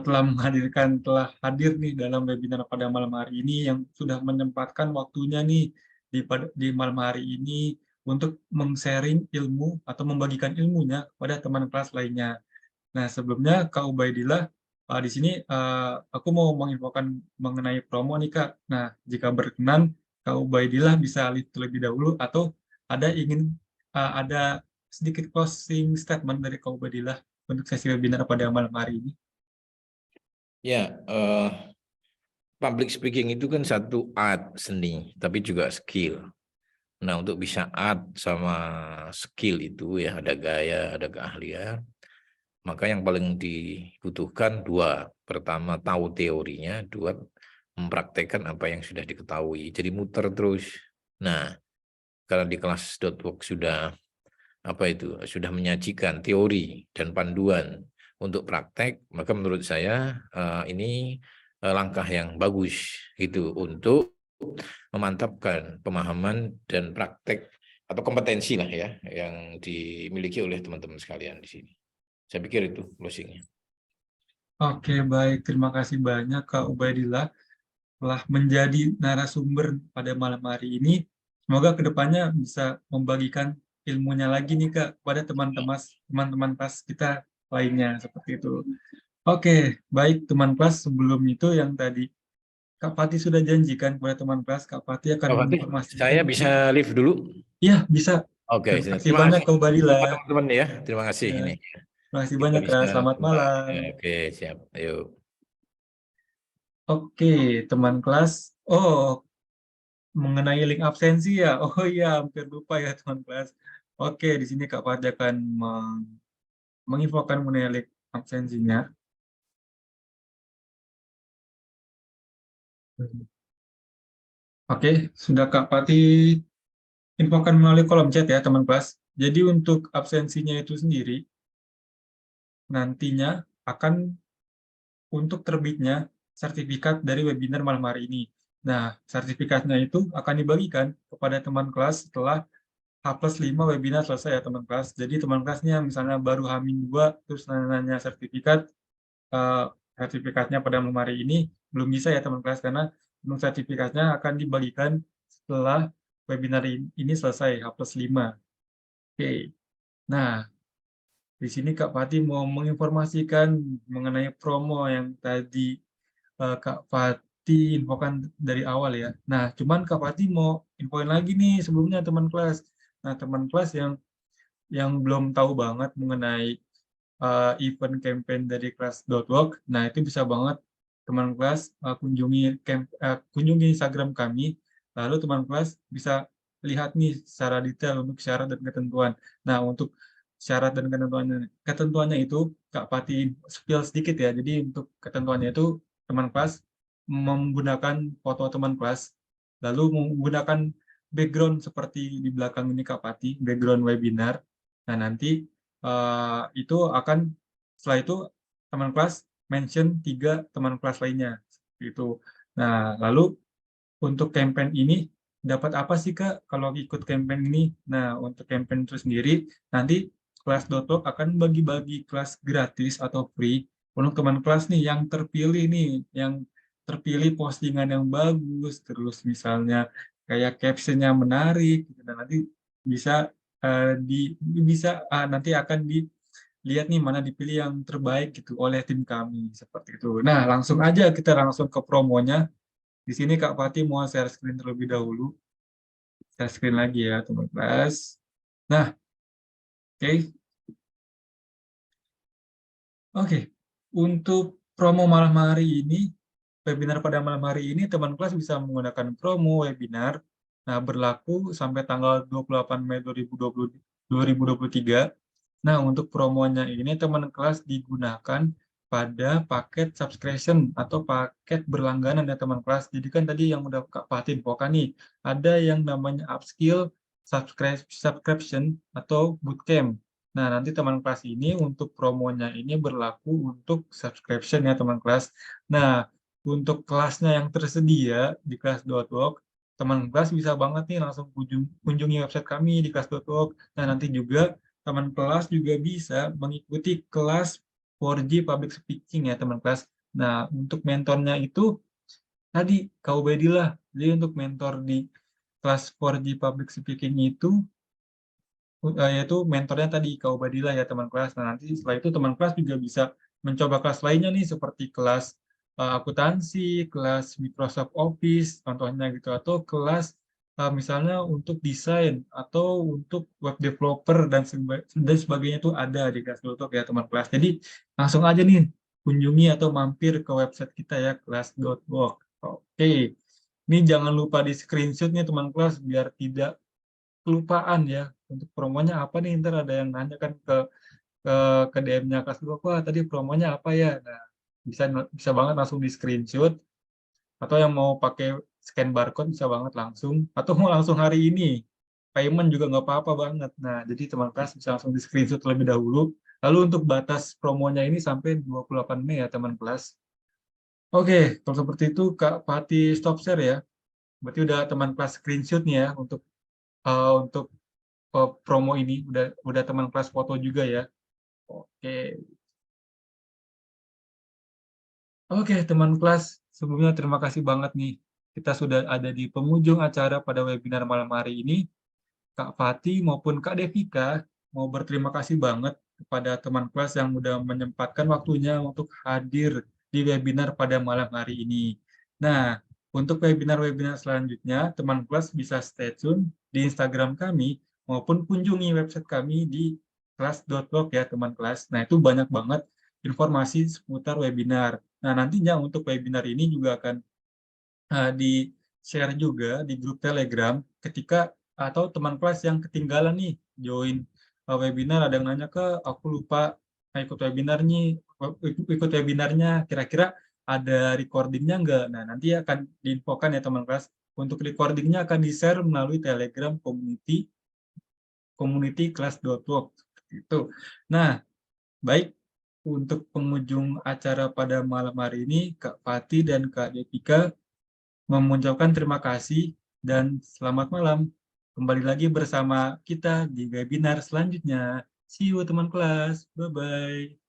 [SPEAKER 1] telah hadir nih dalam webinar pada malam hari ini yang sudah menyempatkan waktunya nih di malam hari ini untuk sharing ilmu atau membagikan ilmunya kepada teman kelas lainnya. Nah, sebelumnya Kak Ubaidillah, di sini aku mau menginfokan mengenai promo nih Kak. Nah, jika berkenan, Kak Ubaidillah bisa lihat terlebih dahulu atau ada sedikit closing statement dari Kak Ubaidillah untuk sesi webinar pada malam hari ini.
[SPEAKER 2] Ya, public speaking itu kan satu art, seni, tapi juga skill. Nah, untuk bisa art sama skill itu ya ada gaya, ada keahlian. Maka yang paling dibutuhkan dua. Pertama, tahu teorinya. Dua, mempraktekkan apa yang sudah diketahui. Jadi muter terus. Nah, karena di kelas .work sudah sudah menyajikan teori dan panduan untuk praktek, maka menurut saya ini langkah yang bagus gitu untuk memantapkan pemahaman dan praktek atau kompetensi lah ya yang dimiliki oleh teman-teman sekalian di sini. Saya pikir itu closingnya.
[SPEAKER 1] Oke, baik. Terima kasih banyak Kak Ubaidillah telah menjadi narasumber pada malam hari ini. Semoga kedepannya bisa membagikan ilmunya lagi nih Kak pada teman-teman kelas kita lainnya seperti itu. Oke, baik teman kelas, sebelum itu yang tadi Kak Fatih sudah janjikan kepada teman kelas, Kak Fatih akan
[SPEAKER 2] Pak Fatih, saya
[SPEAKER 1] menginformasikan.
[SPEAKER 2] bisa live dulu.
[SPEAKER 1] Iya, bisa.
[SPEAKER 2] Oke,
[SPEAKER 1] Terima kasih
[SPEAKER 2] terima
[SPEAKER 1] banyak
[SPEAKER 2] kasih
[SPEAKER 1] Kak Ubaidillah.
[SPEAKER 2] teman-teman ya. Terima kasih
[SPEAKER 1] Ya,
[SPEAKER 2] ini.
[SPEAKER 1] terima kasih
[SPEAKER 2] Kita
[SPEAKER 1] banyak
[SPEAKER 2] bisa
[SPEAKER 1] Kak. Selamat malam.
[SPEAKER 2] Oke, siap. Ayo.
[SPEAKER 1] Oke, teman kelas. Oh, mengenai link absensi ya. Oh iya, hampir lupa ya teman kelas. Oke, di sini Kak Fatih akan menginfokan mengenai link absensinya. Oke, sudah Kak Fatih infokan melalui kolom chat ya teman kelas. Jadi untuk absensinya itu sendiri, nantinya akan untuk terbitnya sertifikat dari webinar malam hari ini. Nah, sertifikatnya itu akan dibagikan kepada teman kelas setelah H+5 webinar selesai ya teman kelas. Jadi teman kelasnya misalnya baru H-2 terus nanya sertifikat, eh, sertifikatnya pada malam hari ini belum bisa ya teman kelas karena untuk sertifikatnya akan dibagikan setelah webinar ini selesai H+5. Oke. Nah, di sini Kak Fatih mau menginformasikan mengenai promo yang tadi Kak Fatih infokan dari awal ya. Nah, cuman Kak Fatih mau infoin lagi nih sebelumnya teman kelas. Nah, teman kelas yang belum tahu banget mengenai event campaign dari kelas.work, nah itu bisa banget teman kelas kunjungi Instagram kami, lalu teman kelas bisa lihat nih secara detail untuk syarat dan ketentuan. Nah, untuk syarat dan ketentuannya itu Kak Pati spill sedikit ya. Jadi untuk ketentuannya itu teman kelas menggunakan foto teman kelas, lalu menggunakan background seperti di belakang ini Kak Pati, background webinar. Nah, nanti itu akan setelah itu teman kelas mention 3 teman kelas lainnya itu. Nah, lalu untuk campaign ini dapat apa sih Kak kalau ikut campaign ini? Nah, untuk campaign itu sendiri nanti kelas.talk akan bagi-bagi kelas gratis atau free untuk teman kelas nih yang terpilih yang terpilih postingan yang bagus, terus misalnya kayak captionnya menarik, dan nanti bisa nanti akan dilihat nih mana dipilih yang terbaik gitu oleh tim kami seperti itu. Nah, langsung aja kita langsung ke promonya. Di sini Kak Fatih mau share screen terlebih dahulu. Share screen lagi ya, teman kelas. Nah, oke. Oke. Untuk promo malam hari ini, webinar pada malam hari ini, teman kelas bisa menggunakan promo webinar. Nah, berlaku sampai tanggal 28 Mei 2023. Nah, untuk promonya ini teman kelas digunakan pada paket subscription atau paket berlangganan ya teman kelas. Jadi kan tadi yang udah Kak Fatih infokan nih, ada yang namanya upskill, subscription atau bootcamp. Nah, nanti teman kelas ini untuk promonya ini berlaku untuk subscription ya teman kelas. Nah, untuk kelasnya yang tersedia di kelas.work, teman kelas bisa banget nih langsung kunjungi website kami di kelas.work. Nah, nanti juga teman kelas juga bisa mengikuti kelas 4G Public Speaking ya teman kelas. Nah, untuk mentornya itu tadi Kak Ubaidillah. Jadi untuk mentor di kelas 4G Public Speaking itu yaitu mentornya tadi Kak Ubadillah ya teman kelas. Nah, nanti setelah itu teman kelas juga bisa mencoba kelas lainnya nih seperti kelas akuntansi, kelas Microsoft Office contohnya gitu, atau kelas misalnya untuk desain atau untuk web developer dan sebagainya itu ada di kelas Dotok ya teman kelas. Jadi langsung aja nih kunjungi atau mampir ke website kita ya kelas.work. Oke, ini jangan lupa di screenshot nih teman kelas biar tidak kelupaan ya. Untuk promonya apa nih? Ntar ada yang nanya kan ke DM-nya kelas 2, wah tadi promonya apa ya? Nah, bisa banget langsung di screenshot, atau yang mau pakai scan barcode bisa banget langsung, atau mau langsung hari ini payment juga nggak apa-apa banget. Nah, jadi teman kelas bisa langsung di screenshot terlebih dahulu. Lalu untuk batas promonya ini sampai 28 Mei ya teman kelas. Oke, kalau seperti itu Kak Pati stop share ya. Berarti udah teman kelas screenshot nih ya untuk promo ini udah teman kelas foto juga ya. Oke. Oke, teman kelas, sebelumnya terima kasih banget nih. Kita sudah ada di penghujung acara pada webinar malam hari ini. Kak Fati maupun Kak Devika mau berterima kasih banget kepada teman kelas yang sudah menyempatkan waktunya untuk hadir di webinar pada malam hari ini. Nah, untuk webinar-webinar selanjutnya, teman kelas bisa stay tune di Instagram kami maupun kunjungi website kami di kelas.org ya teman kelas. Nah, itu banyak banget informasi seputar webinar. Nah, nantinya untuk webinar ini juga akan di-share juga di grup Telegram ketika atau teman kelas yang ketinggalan nih join webinar, ada yang nanya aku lupa ikut webinarnya, kira-kira ada recordingnya enggak? Nah, nanti akan diinfokan ya teman kelas. Untuk recordingnya akan di-share melalui Telegram community kelas.org itu. Nah, baik, untuk penghujung acara pada malam hari ini, Kak Fati dan Kak Devika mengucapkan terima kasih dan selamat malam. Kembali lagi bersama kita di webinar selanjutnya. See you teman kelas. Bye-bye.